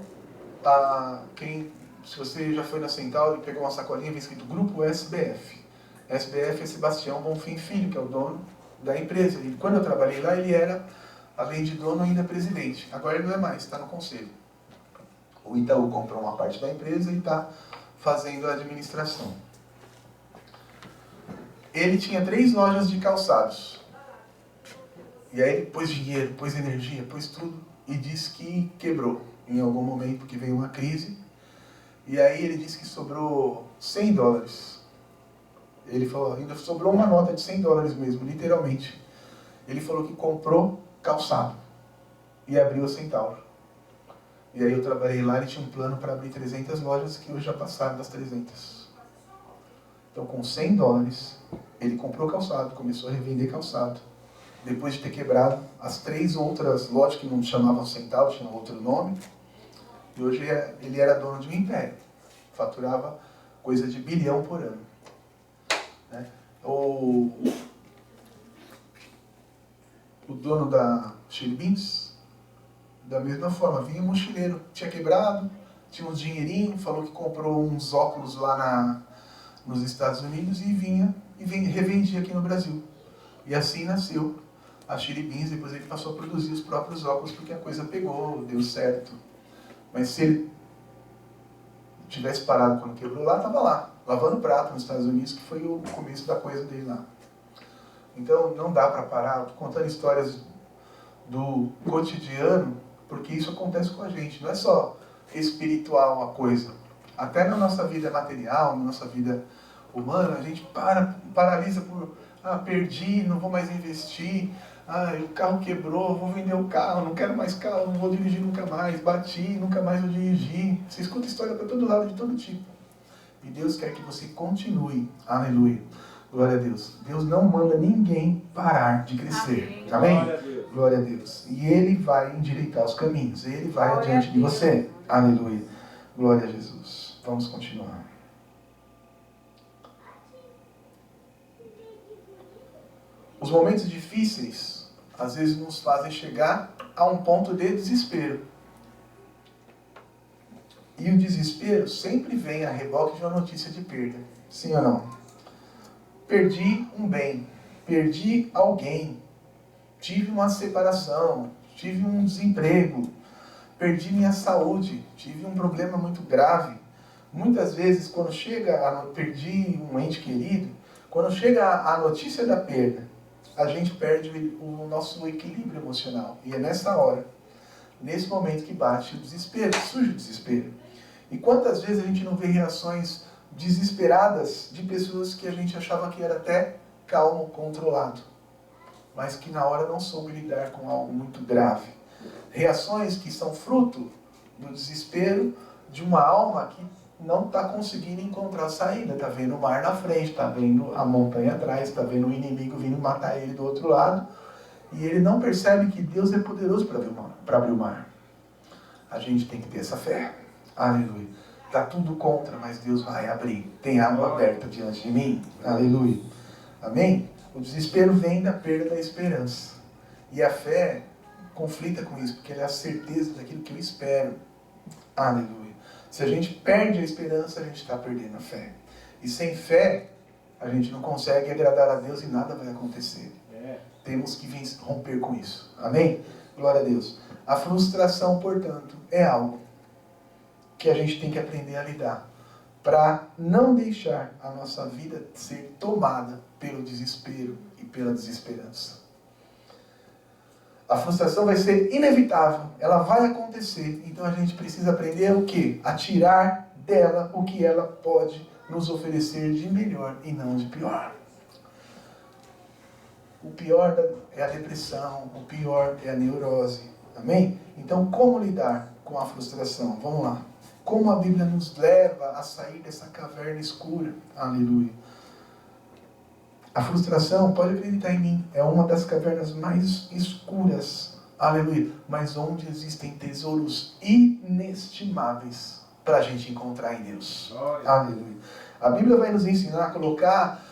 Se você já foi na Centauro e pegou uma sacolinha, vem escrito Grupo SBF. SBF é Sebastião Bonfim Filho, que é o dono da empresa. E quando eu trabalhei lá, ele era, além de dono, ainda presidente. Agora ele não é mais, está no conselho. O Itaú comprou uma parte da empresa e está fazendo a administração. Ele tinha 3 lojas de calçados. E aí ele pôs dinheiro, pôs energia, pôs tudo e disse que quebrou em algum momento, porque veio uma crise. E aí ele disse que sobrou $100. Ele falou, ainda sobrou uma nota de $100 mesmo, literalmente. Ele falou que comprou calçado e abriu a Centauro. E aí eu trabalhei lá e tinha um plano para abrir 300 lojas que hoje já passaram das 300. Então com $100 ele comprou calçado, começou a revender calçado. Depois de ter quebrado as 3 outras lojas que não chamavam Centauro, tinham outro nome. E hoje ele era dono de um império. Faturava coisa de $1 bilhão por ano. Né? O dono da Chili Beans, da mesma forma, vinha um mochileiro, tinha quebrado, tinha uns dinheirinho, falou que comprou uns óculos lá nos Estados Unidos e revendia aqui no Brasil. E assim nasceu a Chili Beans. Depois ele passou a produzir os próprios óculos porque a coisa pegou, deu certo. Mas se ele tivesse parado quando quebrou lá, estava lá, lavando prato nos Estados Unidos, que foi o começo da coisa dele lá. Então não dá para parar. Eu tô contando histórias do cotidiano, porque isso acontece com a gente. Não é só espiritual a coisa. Até na nossa vida material, na nossa vida humana, a gente paralisa por, perdi, não vou mais investir, o carro quebrou, vou vender o carro, não quero mais carro, não vou dirigir nunca mais, bati, nunca mais vou dirigir. Você escuta história para todo lado, de todo tipo. E Deus quer que você continue. Aleluia. Glória a Deus. Deus não manda ninguém parar de crescer. Amém? Glória a Deus. Glória a Deus. E Ele vai endireitar os caminhos. Ele vai adiante de você. Aleluia. Glória a Jesus. Vamos continuar. Os momentos difíceis, às vezes, nos fazem chegar a um ponto de desespero. E o desespero sempre vem a reboque de uma notícia de perda. Sim ou não? Perdi um bem, perdi alguém, tive uma separação, tive um desemprego, perdi minha saúde, tive um problema muito grave. Muitas vezes, quando chega, perdi um ente querido, quando chega a notícia da perda, a gente perde o nosso equilíbrio emocional. E é nessa hora, nesse momento que bate o desespero, surge o desespero. E quantas vezes a gente não vê reações desesperadas de pessoas que a gente achava que era até calmo, controlado, mas que na hora não soube lidar com algo muito grave. Reações que são fruto do desespero de uma alma que não está conseguindo encontrar saída. Está vendo o mar na frente, está vendo a montanha atrás, está vendo o inimigo vindo matar ele do outro lado, e ele não percebe que Deus é poderoso para abrir o mar. A gente tem que ter essa fé. Aleluia. Está tudo contra, mas Deus vai abrir. Tem água aberta diante de mim. Aleluia. Amém? O desespero vem da perda da esperança. E a fé conflita com isso, porque ela é a certeza daquilo que eu espero. Aleluia. Se a gente perde a esperança, a gente está perdendo a fé. E sem fé, a gente não consegue agradar a Deus e nada vai acontecer. Temos que romper com isso. Amém? Glória a Deus. A frustração, portanto, é algo que a gente tem que aprender a lidar, para não deixar a nossa vida ser tomada pelo desespero e pela desesperança. A frustração vai ser inevitável, ela vai acontecer, então a gente precisa aprender o quê? A tirar dela o que ela pode nos oferecer de melhor e não de pior. O pior é a depressão, o pior é a neurose, amém? Então como lidar com a frustração? Vamos lá. Como a Bíblia nos leva a sair dessa caverna escura. Aleluia. A frustração, pode acreditar em mim, é uma das cavernas mais escuras. Aleluia. Mas onde existem tesouros inestimáveis para a gente encontrar em Deus. Aleluia. A Bíblia vai nos ensinar a colocar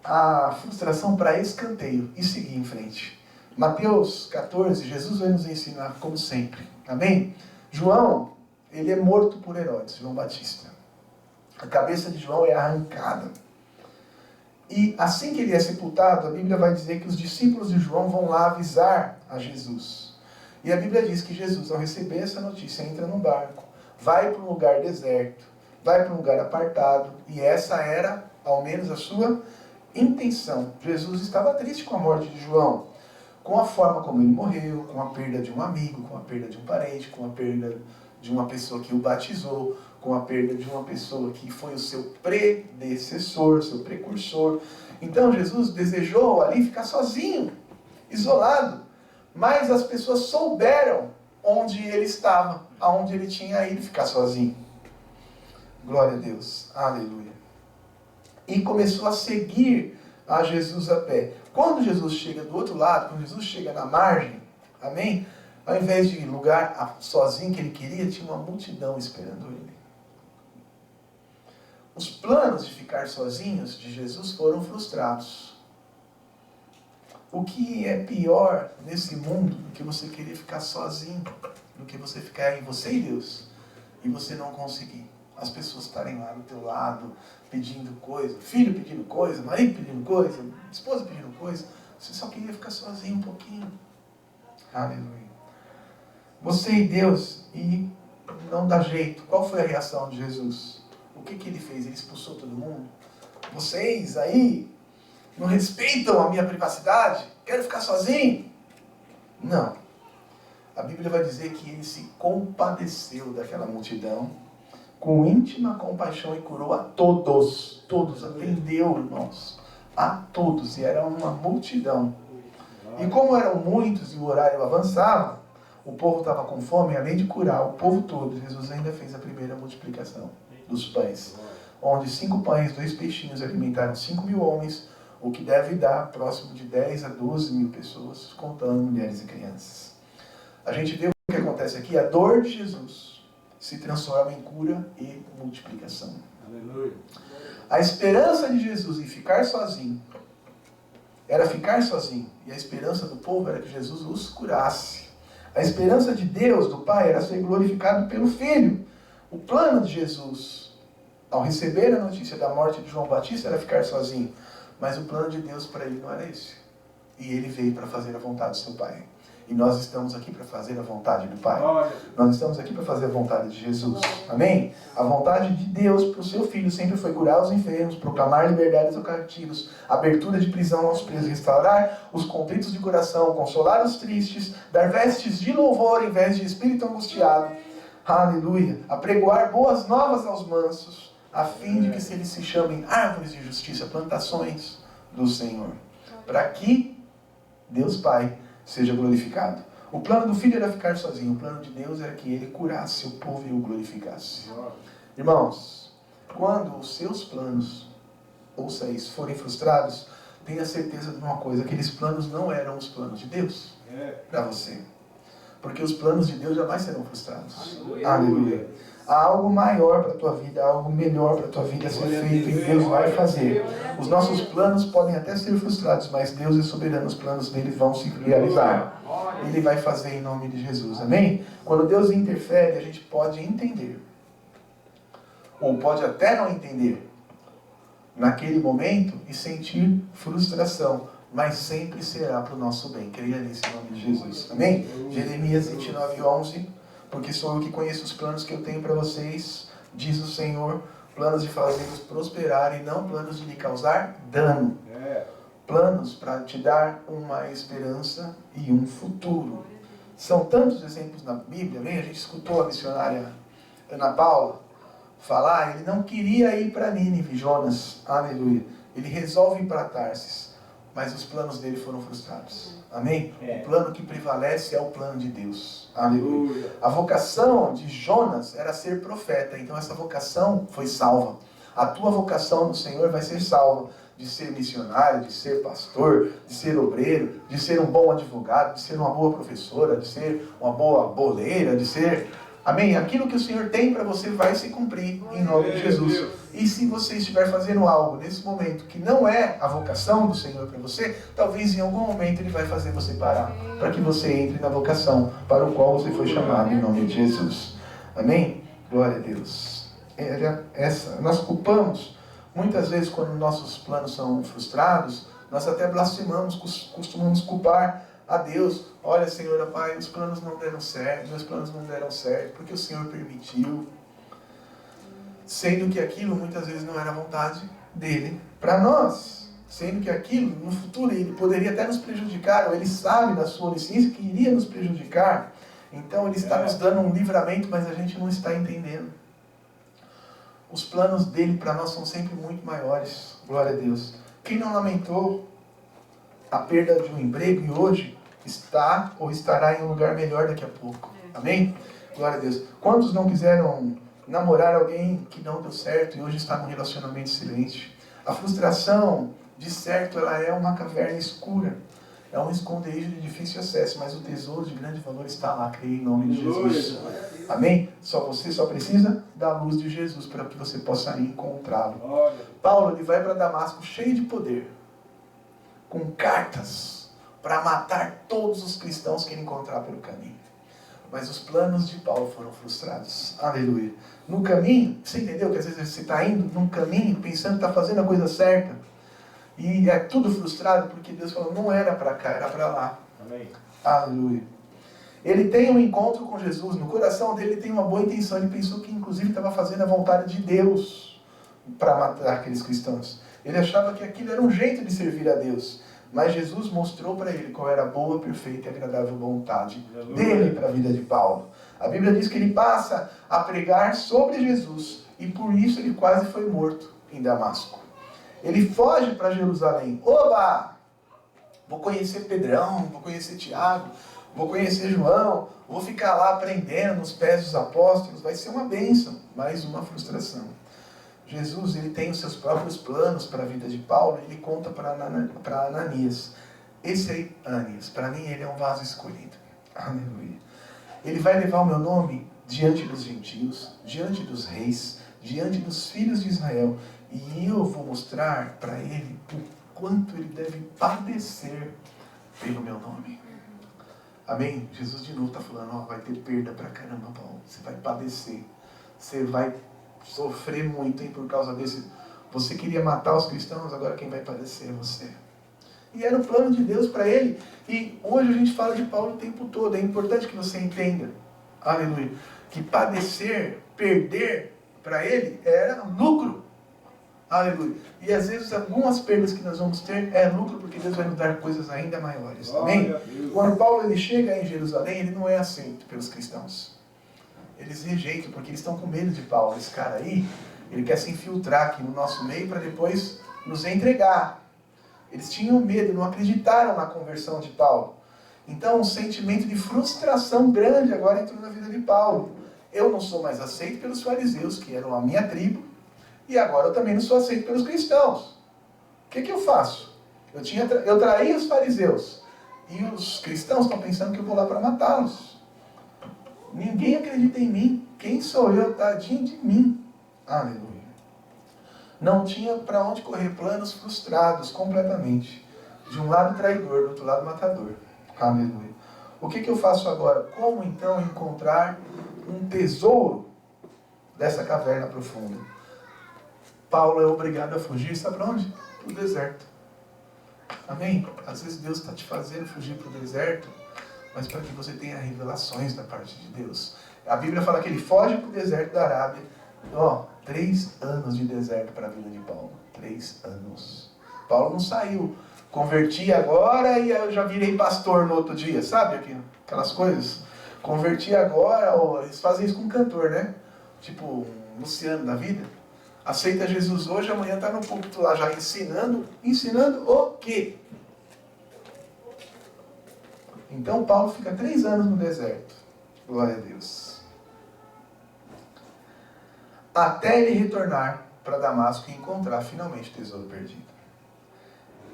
a frustração para escanteio e seguir em frente. Mateus 14, Jesus vai nos ensinar como sempre. Amém? João, ele é morto por Herodes, João Batista. A cabeça de João é arrancada. E assim que ele é sepultado, a Bíblia vai dizer que os discípulos de João vão lá avisar a Jesus. E a Bíblia diz que Jesus, ao receber essa notícia, entra num barco, vai para um lugar deserto, vai para um lugar apartado. E essa era, ao menos, a sua intenção. Jesus estava triste com a morte de João, com a forma como ele morreu, com a perda de um amigo, com a perda de um parente, com a perda de uma pessoa que o batizou, com a perda de uma pessoa que foi o seu predecessor, seu precursor. Então Jesus desejou ali ficar sozinho, isolado, mas as pessoas souberam onde ele estava, aonde ele tinha ido ficar sozinho. Glória a Deus, aleluia. E começou a seguir a Jesus a pé. Quando Jesus chega do outro lado, quando Jesus chega na margem, amém? Ao invés de lugar sozinho que ele queria, tinha uma multidão esperando ele. Os planos de ficar sozinhos de Jesus foram frustrados. O que é pior nesse mundo do que você querer ficar sozinho, do que você ficar em você e Deus, e você não conseguir? As pessoas estarem lá do teu lado, pedindo coisa, filho pedindo coisa, marido pedindo coisa, esposa pedindo coisa, você só queria ficar sozinho um pouquinho. Aleluia. Você e Deus, e não dá jeito. Qual foi a reação de Jesus? O que ele fez? Ele expulsou todo mundo? Vocês aí, Não respeitam a minha privacidade? Quero ficar sozinho? Não. A Bíblia vai dizer que ele se compadeceu daquela multidão com íntima compaixão e curou a todos. Todos, atendeu, irmãos. A todos. E era uma multidão. E como eram muitos e o horário avançava, o povo estava com fome, além de curar o povo todo, Jesus ainda fez a primeira multiplicação dos pães. Onde 5 pães, 2 peixinhos alimentaram 5.000 homens, o que deve dar próximo de 10 a 12 mil pessoas, contando mulheres e crianças. A gente vê o que acontece aqui, a dor de Jesus se transforma em cura e multiplicação. Aleluia. A esperança de Jesus em ficar sozinho, era ficar sozinho, e a esperança do povo era que Jesus os curasse. A esperança de Deus, do Pai, era ser glorificado pelo Filho. O plano de Jesus, ao receber a notícia da morte de João Batista, era ficar sozinho. Mas o plano de Deus para ele não era esse. E ele veio para fazer a vontade do seu Pai. E nós estamos aqui para fazer a vontade do Pai. Nós estamos aqui para fazer a vontade de Jesus. Amém? A vontade de Deus para o seu Filho sempre foi curar os enfermos, proclamar liberdade aos cativos, abertura de prisão aos presos, restaurar os contritos de coração, consolar os tristes, dar vestes de louvor em vez de espírito angustiado. Aleluia. Apregoar boas novas aos mansos, a fim de que eles se chamem árvores de justiça, plantações do Senhor. Para que Deus Pai seja glorificado. O plano do Filho era ficar sozinho. O plano de Deus era que ele curasse o povo e o glorificasse. Irmãos, quando os seus planos, ouça isso, forem frustrados, tenha certeza de uma coisa: aqueles planos não eram os planos de Deus para você. Porque os planos de Deus jamais serão frustrados. Aleluia. Há algo maior para a tua vida, há algo melhor para a tua vida a ser feito, e Deus vai fazer. Os nossos planos podem até ser frustrados, mas Deus é soberano, os planos dele vão se realizar. Ele vai fazer em nome de Jesus, amém? Quando Deus interfere, a gente pode entender, ou pode até não entender, naquele momento, e sentir frustração, mas sempre será para o nosso bem. Creia nisso em nome de Jesus, amém? Jeremias 29:11. Porque sou eu que conheço os planos que eu tenho para vocês, diz o Senhor, planos de fazê-los prosperar e não planos de lhe causar dano. Planos para te dar uma esperança e um futuro. São tantos exemplos na Bíblia, né? A gente escutou a missionária Ana Paula falar, ele não queria ir para Nínive, Jonas, aleluia. Ele resolve ir para Tarsis, mas os planos dele foram frustrados. Amém? O plano que prevalece é o plano de Deus. Aleluia. A vocação de Jonas era ser profeta. Então essa vocação foi salva. A tua vocação no Senhor vai ser salva. De ser missionário, de ser pastor, de ser obreiro, de ser um bom advogado, de ser uma boa professora, de ser uma boa boleira, de ser... Amém? Aquilo que o Senhor tem para você vai se cumprir em nome de Jesus. E se você estiver fazendo algo nesse momento que não é a vocação do Senhor para você, talvez em algum momento Ele vai fazer você parar, para que você entre na vocação para o qual você foi chamado em nome de Jesus. Amém? Glória a Deus. Nós culpamos, muitas vezes quando nossos planos são frustrados, nós até blasfemamos, costumamos culpar a Deus. Olha, Senhor, Pai, os planos não deram certo, meus planos não deram certo, porque o Senhor permitiu. Sendo que aquilo muitas vezes não era a vontade dele para nós. Sendo que aquilo, no futuro, ele poderia até nos prejudicar, ou ele sabe da sua onisciência que iria nos prejudicar. Então ele está nos dando um livramento, mas a gente não está entendendo. Os planos dele para nós são sempre muito maiores. Glória a Deus. Quem não lamentou a perda de um emprego e hoje está ou estará em um lugar melhor daqui a pouco? Amém? Glória a Deus. Quantos não quiseram namorar alguém que não deu certo e hoje está num relacionamento silente? A frustração, de certo, ela é uma caverna escura. É um esconderijo de difícil acesso, mas o tesouro de grande valor está lá, creia em nome de Jesus. Amém? Você só precisa da luz de Jesus para que você possa encontrá-lo. Paulo, ele vai para Damasco cheio de poder, com cartas para matar todos os cristãos que ele encontrar pelo caminho. Mas os planos de Paulo foram frustrados. Aleluia. No caminho, você entendeu que às vezes você está indo num caminho pensando que está fazendo a coisa certa e é tudo frustrado porque Deus falou, não era para cá, era para lá. Amém. Aleluia. Ele tem um encontro com Jesus, no coração dele ele tem uma boa intenção, ele pensou que inclusive estava fazendo a vontade de Deus para matar aqueles cristãos. Ele achava que aquilo era um jeito de servir a Deus. Mas Jesus mostrou para ele qual era a boa, perfeita e agradável vontade dele para a vida de Paulo. A Bíblia diz que ele passa a pregar sobre Jesus e por isso ele quase foi morto em Damasco. Ele foge para Jerusalém. Oba! Vou conhecer Pedrão, vou conhecer Tiago, vou conhecer João, vou ficar lá aprendendo nos pés dos apóstolos, vai ser uma bênção, mais uma frustração. Jesus, ele tem os seus próprios planos para a vida de Paulo, ele conta para Ananias. Esse aí, Ananias, para mim ele é um vaso escolhido. Aleluia. Ele vai levar o meu nome diante dos gentios, diante dos reis, diante dos filhos de Israel, e eu vou mostrar para ele o quanto ele deve padecer pelo meu nome. Amém? Jesus de novo está falando, vai ter perda pra caramba, Paulo. Você vai padecer. Você vai sofrer muito, hein, por causa desse. Você queria matar os cristãos, agora quem vai padecer é você. E era o plano de Deus para ele. E hoje a gente fala de Paulo o tempo todo. É importante que você entenda, aleluia, que padecer, perder, para ele era lucro. Aleluia. E às vezes algumas perdas que nós vamos ter é lucro, porque Deus vai nos dar coisas ainda maiores. Amém? Quando Paulo ele chega em Jerusalém, ele não é aceito pelos cristãos. Eles rejeitam, porque eles estão com medo de Paulo. Esse cara aí, ele quer se infiltrar aqui no nosso meio para depois nos entregar. Eles tinham medo, não acreditaram na conversão de Paulo. Então um sentimento de frustração grande agora entrou na vida de Paulo. Eu não sou mais aceito pelos fariseus, que eram a minha tribo, e agora eu também não sou aceito pelos cristãos. O que eu faço? Eu traí os fariseus, e os cristãos estão pensando que eu vou lá para matá-los. Ninguém acredita em mim. Quem sou eu? Tadinho de mim. Aleluia. Não tinha para onde correr, planos frustrados completamente. De um lado traidor, do outro lado matador. Aleluia. O que eu faço agora? Como então encontrar um tesouro dessa caverna profunda? Paulo é obrigado a fugir, sabe para onde? Para o deserto. Amém? Às vezes Deus está te fazendo fugir para o deserto, mas para que você tenha revelações da parte de Deus. A Bíblia fala que ele foge para o deserto da Arábia. 3 anos de deserto para a vida de Paulo. 3 anos. Paulo não saiu, converti agora e eu já virei pastor no outro dia, sabe aquelas coisas? Converti agora, eles fazem isso com um cantor, né? Tipo um Luciano da vida. Aceita Jesus hoje, amanhã está no púlpito lá já ensinando o quê? Então Paulo fica 3 anos no deserto. Glória a Deus. Até ele retornar para Damasco e encontrar finalmente o tesouro perdido.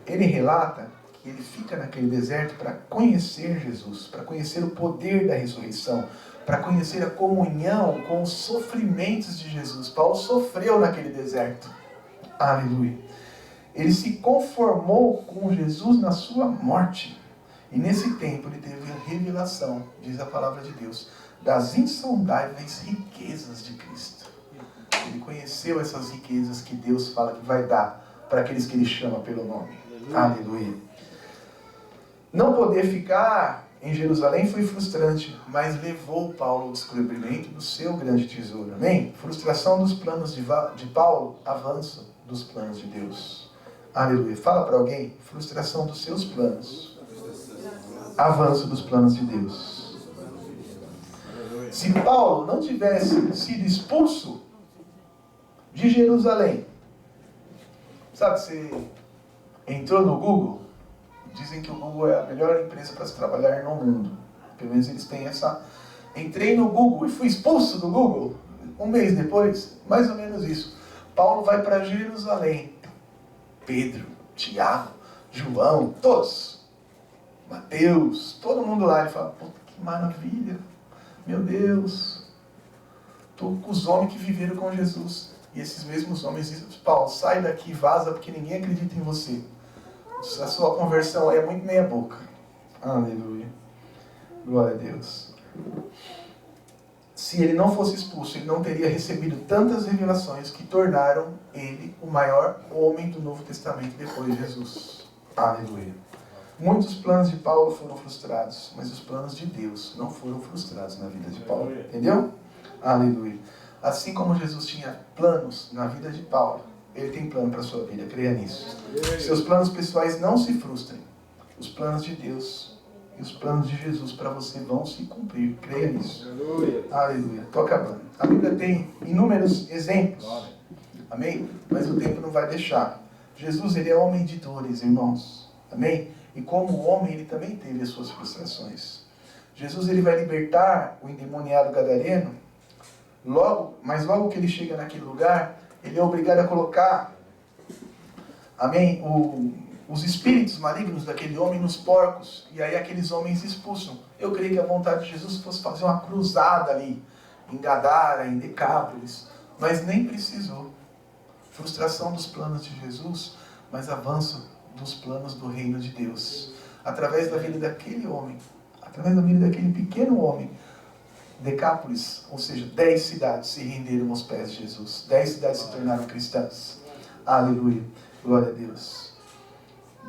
Ele relata que ele fica naquele deserto para conhecer Jesus, para conhecer o poder da ressurreição, para conhecer a comunhão com os sofrimentos de Jesus. Paulo sofreu naquele deserto. Aleluia. Ele se conformou com Jesus na sua morte. E nesse tempo ele teve a revelação, diz a palavra de Deus, das insondáveis riquezas de Cristo. Ele conheceu essas riquezas que Deus fala que vai dar para aqueles que ele chama pelo nome. Aleluia. Não poder ficar em Jerusalém foi frustrante, mas levou Paulo ao descobrimento do seu grande tesouro. Amém? Frustração dos planos de Paulo, avanço dos planos de Deus. Aleluia. Fala para alguém, frustração dos seus planos, avanço dos planos de Deus. Se Paulo não tivesse sido expulso de Jerusalém, sabe, você entrou no Google, dizem que o Google é a melhor empresa para se trabalhar no mundo. Pelo menos eles têm essa... Entrei no Google e fui expulso do Google. 1 mês depois, mais ou menos isso. Paulo vai para Jerusalém. Pedro, Tiago, João, todos. Mateus, todo mundo lá. Ele fala, que maravilha. Meu Deus. Estou com os homens que viveram com Jesus. E esses mesmos homens dizem, Paulo, sai daqui, vaza, porque ninguém acredita em você. A sua conversão aí é muito meia boca. Aleluia. Glória a Deus. Se ele não fosse expulso, ele não teria recebido tantas revelações que tornaram ele o maior homem do Novo Testamento depois de Jesus. Aleluia. Muitos planos de Paulo foram frustrados, mas os planos de Deus não foram frustrados na vida de Paulo. Entendeu? Aleluia. Assim como Jesus tinha planos na vida de Paulo, Ele tem plano para a sua vida, creia nisso. Seus planos pessoais não se frustrem. Os planos de Deus e os planos de Jesus para você vão se cumprir, creia nisso. Aleluia. Estou acabando. A Bíblia tem inúmeros exemplos. Amém? Mas o tempo não vai deixar. Jesus, ele é homem de dores, irmãos. Amém? E como homem, ele também teve as suas frustrações. Jesus, ele vai libertar o endemoniado gadareno. Mas logo que ele chega naquele lugar, ele é obrigado a colocar, amém, os espíritos malignos daquele homem nos porcos. E aí aqueles homens expulsam. Eu creio que a vontade de Jesus fosse fazer uma cruzada ali, em Gadara, em Decápolis. Mas nem precisou. Frustração dos planos de Jesus, mas avanço dos planos do reino de Deus. Através da vida daquele homem, através da vida daquele pequeno homem, Decápolis, ou seja, 10 cidades se renderam aos pés de Jesus. 10 cidades se tornaram cristãs. Aleluia. Glória a Deus.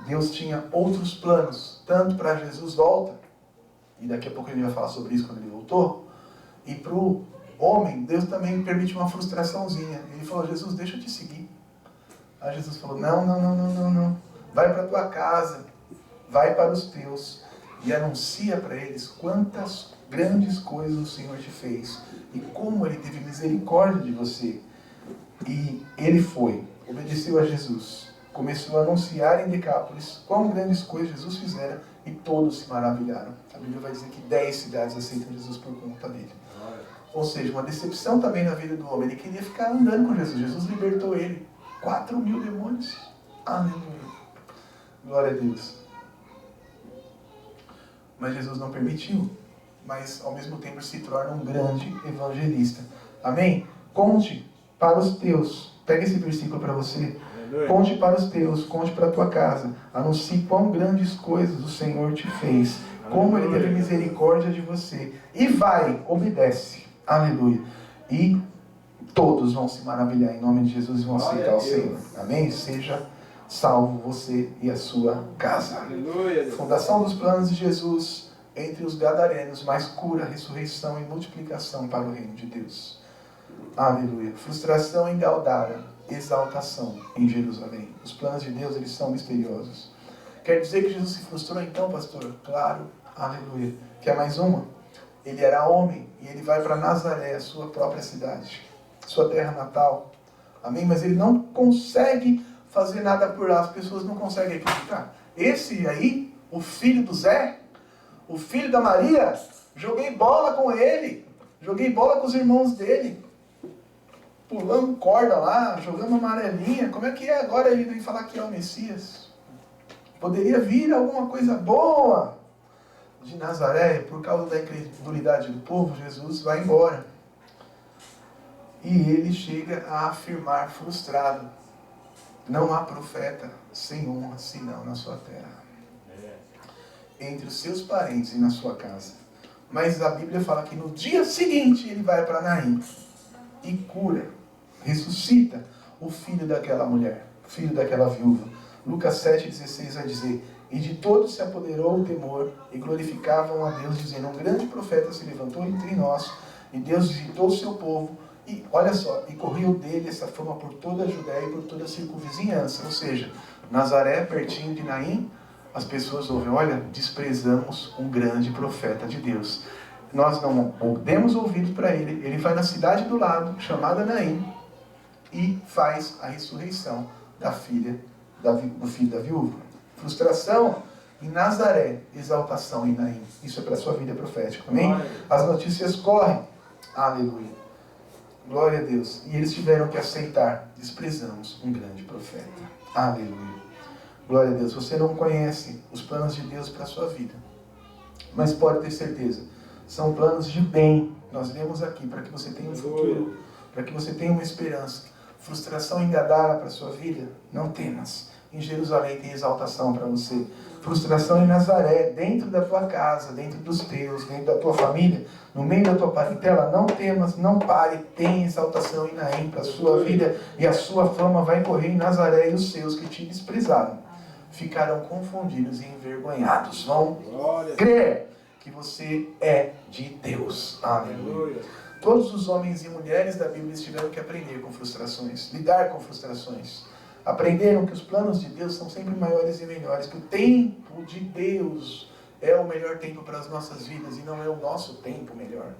Deus tinha outros planos, tanto para Jesus volta, e daqui a pouco ele vai falar sobre isso quando ele voltou, e para o homem, Deus também permite uma frustraçãozinha. Ele falou, Jesus, deixa eu te seguir. Aí Jesus falou, não. Vai para a tua casa, vai para os teus, e anuncia para eles quantas grandes coisas o Senhor te fez, e como Ele teve misericórdia de você. E ele foi, obedeceu a Jesus, começou a anunciar em Decápolis quão grandes coisas Jesus fizera, e todos se maravilharam. A Bíblia vai dizer que 10 cidades aceitam Jesus por conta dele. Ou seja, uma decepção também na vida do homem. Ele queria ficar andando com Jesus. Jesus libertou ele. 4.000 demônios. Aleluia. Glória a Deus. Mas Jesus não permitiu. Mas ao mesmo tempo se torna um grande evangelista. Amém? Conte para os teus. Pega esse versículo para você. Conte para os teus, conte para a tua casa. Anuncie quão grandes coisas o Senhor te fez. Como Ele teve misericórdia de você. E vai, obedece. Aleluia. E todos vão se maravilhar em nome de Jesus e vão aceitar o Senhor. Amém? Seja salvo você e a sua casa. Aleluia. Fundação dos planos de Jesus entre os gadarenos, mais cura, ressurreição e multiplicação para o reino de Deus. Aleluia. Frustração em Gadara, exaltação em Jerusalém. Os planos de Deus, eles são misteriosos. Quer dizer que Jesus se frustrou então, pastor? Claro. Aleluia. Quer mais uma? Ele era homem e ele vai para Nazaré, a sua própria cidade, sua terra natal. Amém? Mas ele não consegue fazer nada por lá. As pessoas não conseguem acreditar. Esse aí, o filho do Zé, o filho da Maria, joguei bola com ele. Joguei bola com os irmãos dele. Pulamos corda lá, jogamos amarelinha. Como é que é agora ele vem falar que é o Messias? Poderia vir alguma coisa boa de Nazaré, por causa da incredulidade do povo. Jesus vai embora. E ele chega a afirmar frustrado: não há profeta sem honra senão na sua terra, entre os seus parentes e na sua casa. Mas a Bíblia fala que no dia seguinte ele vai para Naim e cura, ressuscita o filho daquela mulher, o filho daquela viúva. Lucas 7,16 vai dizer: e de todos se apoderou o temor, e glorificavam a Deus, dizendo: um grande profeta se levantou entre nós, e Deus visitou o seu povo, e olha só, e correu dele essa fama por toda a Judéia e por toda a circunvizinhança. Ou seja, Nazaré, pertinho de Naim, as pessoas ouvem: olha, desprezamos um grande profeta de Deus. Nós não demos ouvido para ele. Ele vai na cidade do lado, chamada Naim, e faz a ressurreição da filha, do filho da viúva. Frustração em Nazaré, exaltação em Naim. Isso é para a sua vida profética, amém? As notícias correm. Aleluia. Glória a Deus. E eles tiveram que aceitar: desprezamos um grande profeta. Aleluia. Glória a Deus. Você não conhece os planos de Deus para a sua vida, mas pode ter certeza, são planos de bem. Nós lemos aqui para que você tenha um futuro, para que você tenha uma esperança. Frustração em Gadara para a sua vida? Não temas. Em Jerusalém tem exaltação para você. Frustração em Nazaré, dentro da tua casa, dentro dos teus, dentro da tua família, no meio da tua parentela, não temas, não pare, tem exaltação em Naim para a sua vida, e a sua fama vai correr em Nazaré, e os seus que te desprezaram ficarão confundidos e envergonhados. Vão crer que você é de Deus. Aleluia. Todos os homens e mulheres da Bíblia tiveram que aprender com frustrações, lidar com frustrações. Aprenderam que os planos de Deus são sempre maiores e melhores, que o tempo de Deus é o melhor tempo para as nossas vidas e não é o nosso tempo melhor.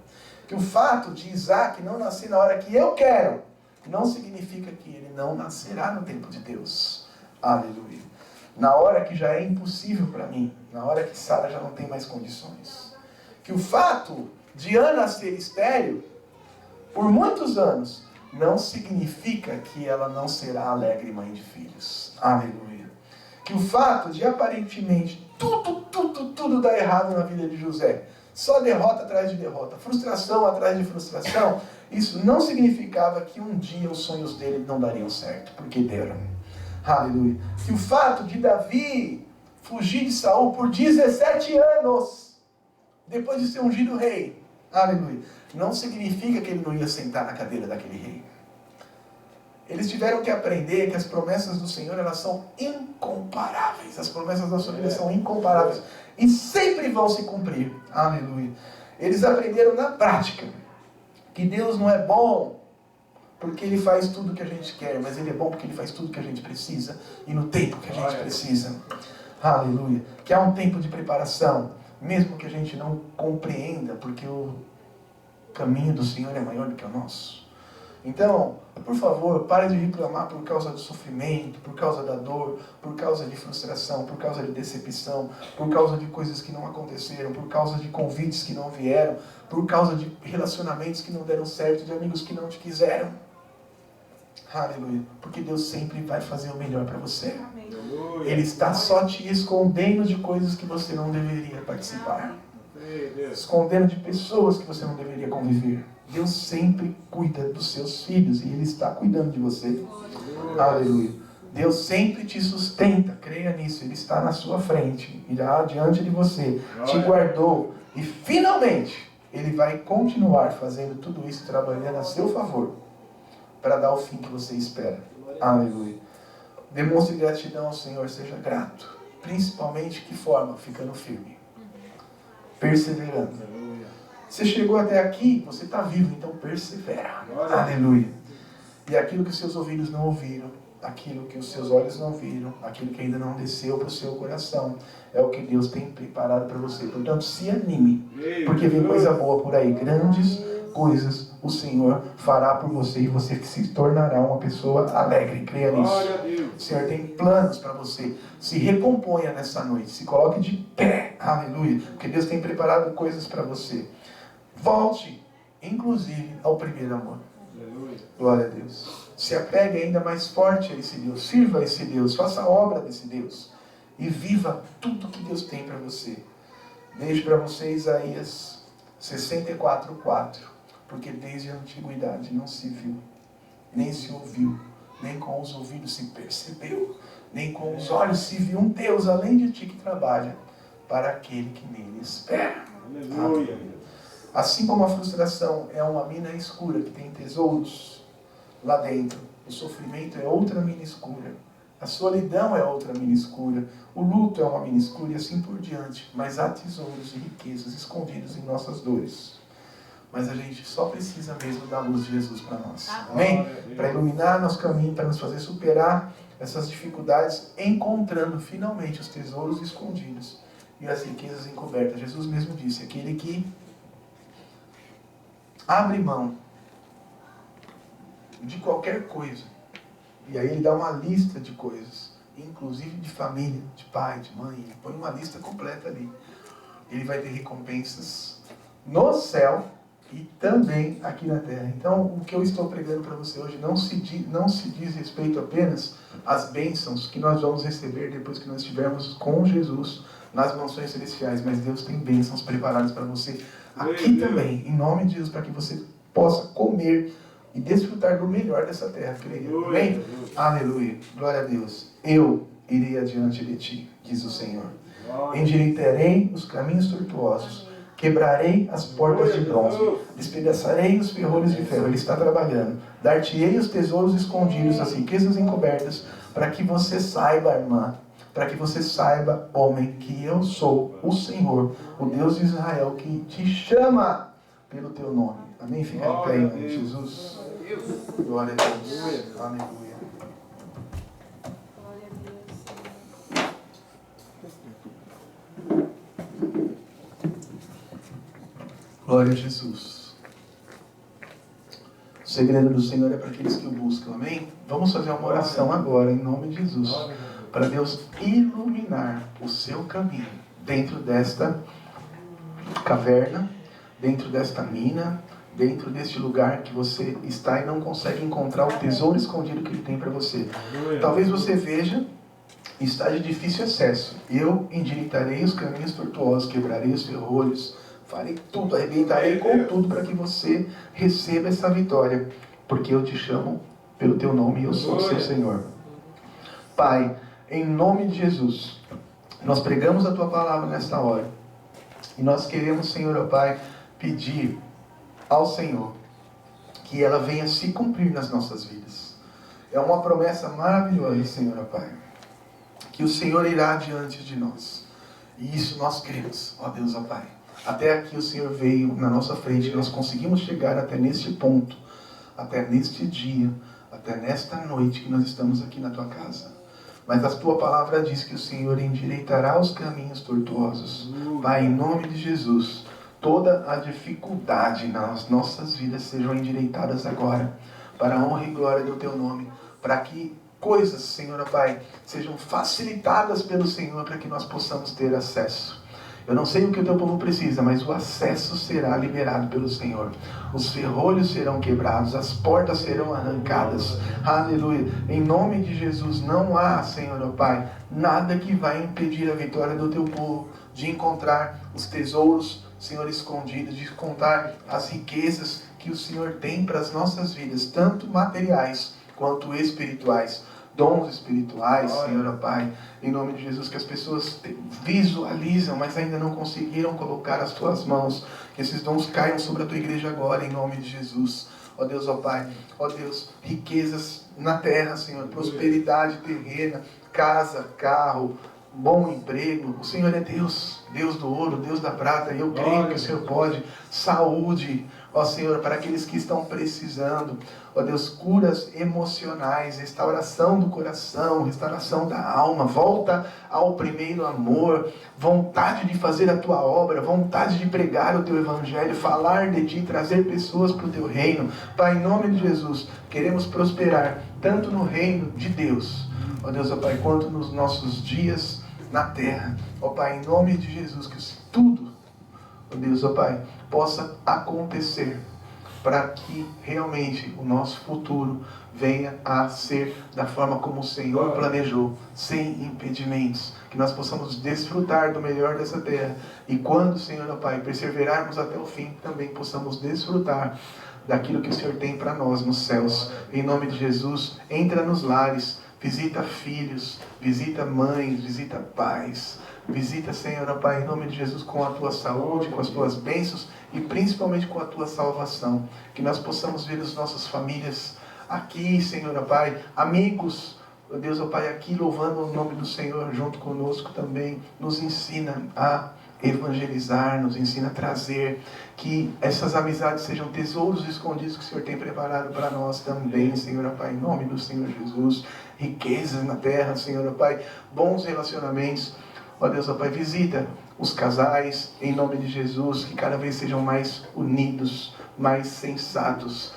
Que o fato de Isaac não nascer na hora que eu quero, não significa que ele não nascerá no tempo de Deus. Aleluia. Na hora que já é impossível para mim, na hora que Sara já não tem mais condições. Que o fato de Ana ser estéril por muitos anos não significa que ela não será alegre mãe de filhos. Aleluia. Que o fato de aparentemente tudo dar errado na vida de José, só derrota atrás de derrota, frustração atrás de frustração, isso não significava que um dia os sonhos dele não dariam certo, porque deram. Aleluia. Que o fato de Davi fugir de Saul por 17 anos, depois de ser ungido rei, aleluia, não significa que ele não ia sentar na cadeira daquele rei. Eles tiveram que aprender que as promessas do Senhor, elas são incomparáveis. As promessas da sua vida são incomparáveis. E sempre vão se cumprir. Aleluia. Eles aprenderam na prática que Deus não é bom porque Ele faz tudo o que a gente quer, mas Ele é bom porque Ele faz tudo o que a gente precisa e no tempo que a gente precisa. Aleluia. Que há um tempo de preparação, mesmo que a gente não compreenda, porque o caminho do Senhor é maior do que o nosso. Então, por favor, pare de reclamar por causa do sofrimento, por causa da dor, por causa de frustração, por causa de decepção, por causa de coisas que não aconteceram, por causa de convites que não vieram, por causa de relacionamentos que não deram certo, de amigos que não te quiseram. Aleluia. Porque Deus sempre vai fazer o melhor para você. Ele está só te escondendo de coisas que você não deveria participar. Escondendo de pessoas que você não deveria conviver. Deus sempre cuida dos seus filhos e Ele está cuidando de você. Aleluia. Deus sempre te sustenta, creia nisso. Ele está na sua frente, irá diante de você, te guardou e finalmente Ele vai continuar fazendo tudo isso, trabalhando a seu favor, para dar o fim que você espera. Aleluia. Demonstre gratidão ao Senhor, seja grato. Principalmente, que forma? Ficando firme. Perseverando. Você chegou até aqui, você está vivo, então persevera. Aleluia. E aquilo que os seus ouvidos não ouviram, aquilo que os seus olhos não viram, aquilo que ainda não desceu para o seu coração, é o que Deus tem preparado para você. Portanto, se anime, porque vem coisa boa por aí. Grandes coisas o Senhor fará por você e você se tornará uma pessoa alegre. Creia nisso. O Senhor tem planos para você. Se recomponha nessa noite, se coloque de pé. Aleluia. Porque Deus tem preparado coisas para você. Volte, inclusive, ao primeiro amor. Glória a Deus. Se apegue ainda mais forte a esse Deus. Sirva a esse Deus. Faça a obra desse Deus. E viva tudo que Deus tem para você. Deixo para você Isaías 64:4. Porque desde a antiguidade não se viu, nem se ouviu, nem com os ouvidos se percebeu, nem com os olhos se viu um Deus além de ti que trabalha para aquele que nele espera. Aleluia. Assim como a frustração é uma mina escura que tem tesouros lá dentro, o sofrimento é outra mina escura, a solidão é outra mina escura, o luto é uma mina escura e assim por diante. Mas há tesouros e riquezas escondidos em nossas dores. Mas a gente só precisa mesmo da luz de Jesus para nós. Amém? Para iluminar nosso caminho, para nos fazer superar essas dificuldades, encontrando finalmente os tesouros escondidos e as riquezas encobertas. Jesus mesmo disse, aquele que abre mão de qualquer coisa, e aí ele dá uma lista de coisas, inclusive de família, de pai, de mãe, ele põe uma lista completa ali. Ele vai ter recompensas no céu e também aqui na terra. Então, o que eu estou pregando para você hoje não se diz respeito apenas às bênçãos que nós vamos receber depois que nós estivermos com Jesus nas mansões celestiais, mas Deus tem bênçãos preparadas para você aqui também, em nome de Jesus, para que você possa comer e desfrutar do melhor dessa terra, creia. Amém? Aleluia. Glória a Deus. Eu irei adiante de ti, diz o Senhor. Endireitarei os caminhos tortuosos. Quebrarei as portas de bronze, despedaçarei os ferrolhos de ferro. Ele está trabalhando. Dar-te-ei os tesouros escondidos, as riquezas encobertas, para que você saiba, irmã, para que você saiba, homem, que eu sou o Senhor, o Deus de Israel, que te chama pelo teu nome. Amém? Fica em pé em nome de Jesus. Glória a Deus. Aleluia. Glória a Jesus. O segredo do Senhor é para aqueles que o buscam. Amém? Vamos fazer uma oração agora, em nome de Jesus, para Deus iluminar o seu caminho dentro desta caverna, dentro desta mina, dentro deste lugar que você está e não consegue encontrar o tesouro escondido que Ele tem para você. Talvez você veja, está de difícil acesso. Eu endireitarei os caminhos tortuosos, quebrarei os ferrolhos, farei tudo, arrebentarei com tudo para que você receba essa vitória, porque eu te chamo pelo teu nome e eu sou o seu Senhor. Pai, em nome de Jesus, nós pregamos a tua palavra nesta hora e nós queremos, Senhor, ó Pai, pedir ao Senhor que ela venha se cumprir nas nossas vidas. É uma promessa maravilhosa, Senhor, ó Pai, que o Senhor irá diante de nós, e isso nós cremos, ó Deus, ó Pai. Até aqui o Senhor veio na nossa frente, nós conseguimos chegar até neste ponto, até neste dia, até nesta noite que nós estamos aqui na tua casa. Mas a tua palavra diz que o Senhor endireitará os caminhos tortuosos. Pai, em nome de Jesus, toda a dificuldade nas nossas vidas sejam endireitadas agora, para a honra e glória do teu nome, para que coisas, Senhor, Pai, sejam facilitadas pelo Senhor, para que nós possamos ter acesso. Eu não sei o que o teu povo precisa, mas o acesso será liberado pelo Senhor. Os ferrolhos serão quebrados, as portas serão arrancadas. Aleluia. Em nome de Jesus, não há, Senhor, ó Pai, nada que vai impedir a vitória do teu povo de encontrar os tesouros, Senhor, escondidos, de contar as riquezas que o Senhor tem para as nossas vidas, tanto materiais quanto espirituais. Dons espirituais, Senhor, ó Pai, em nome de Jesus, que as pessoas visualizam, mas ainda não conseguiram colocar as tuas mãos, que esses dons caiam sobre a tua igreja agora, em nome de Jesus. Ó Deus, ó Pai, ó Deus, riquezas na terra, Senhor, prosperidade terrena, casa, carro, bom emprego. O Senhor é Deus, Deus do ouro, Deus da prata, e eu creio que o Senhor pode. Saúde, ó Senhor, para aqueles que estão precisando. Ó Deus, curas emocionais, restauração do coração, restauração da alma, volta ao primeiro amor, vontade de fazer a tua obra, vontade de pregar o teu evangelho, falar de ti, trazer pessoas para o teu reino. Pai, em nome de Jesus, queremos prosperar tanto no reino de Deus, ó Deus, ó Pai, quanto nos nossos dias na terra. Ó Pai, em nome de Jesus, que tudo, ó Deus, ó Pai, possa acontecer para que realmente o nosso futuro venha a ser da forma como o Senhor planejou, sem impedimentos, que nós possamos desfrutar do melhor dessa terra, e quando, Senhor, ó Pai, perseverarmos até o fim, também possamos desfrutar daquilo que o Senhor tem para nós nos céus. Em nome de Jesus, entra nos lares, visita filhos, visita mães, visita pais, visita, Senhor, ó Pai, em nome de Jesus, com a tua saúde, com as tuas bênçãos e principalmente com a tua salvação. Que nós possamos ver as nossas famílias aqui, Senhor, ó Pai, amigos, ó Deus, ó Pai, aqui louvando o nome do Senhor junto conosco também. Nos ensina a evangelizar, nos ensina a trazer, que essas amizades sejam tesouros escondidos que o Senhor tem preparado para nós também, Senhor, ó Pai, em nome do Senhor Jesus. Riquezas na terra, Senhor, ó Pai, bons relacionamentos. Ó Deus, ó Pai, visita os casais, em nome de Jesus, que cada vez sejam mais unidos, mais sensatos,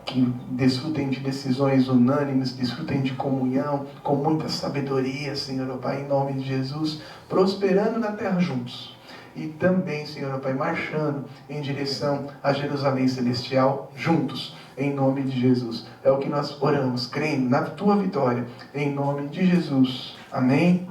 que desfrutem de decisões unânimes, desfrutem de comunhão, com muita sabedoria, Senhor, ó Pai, em nome de Jesus, prosperando na terra juntos. E também, Senhor, ó Pai, marchando em direção a Jerusalém Celestial juntos, em nome de Jesus. É o que nós oramos, crendo na tua vitória, em nome de Jesus. Amém.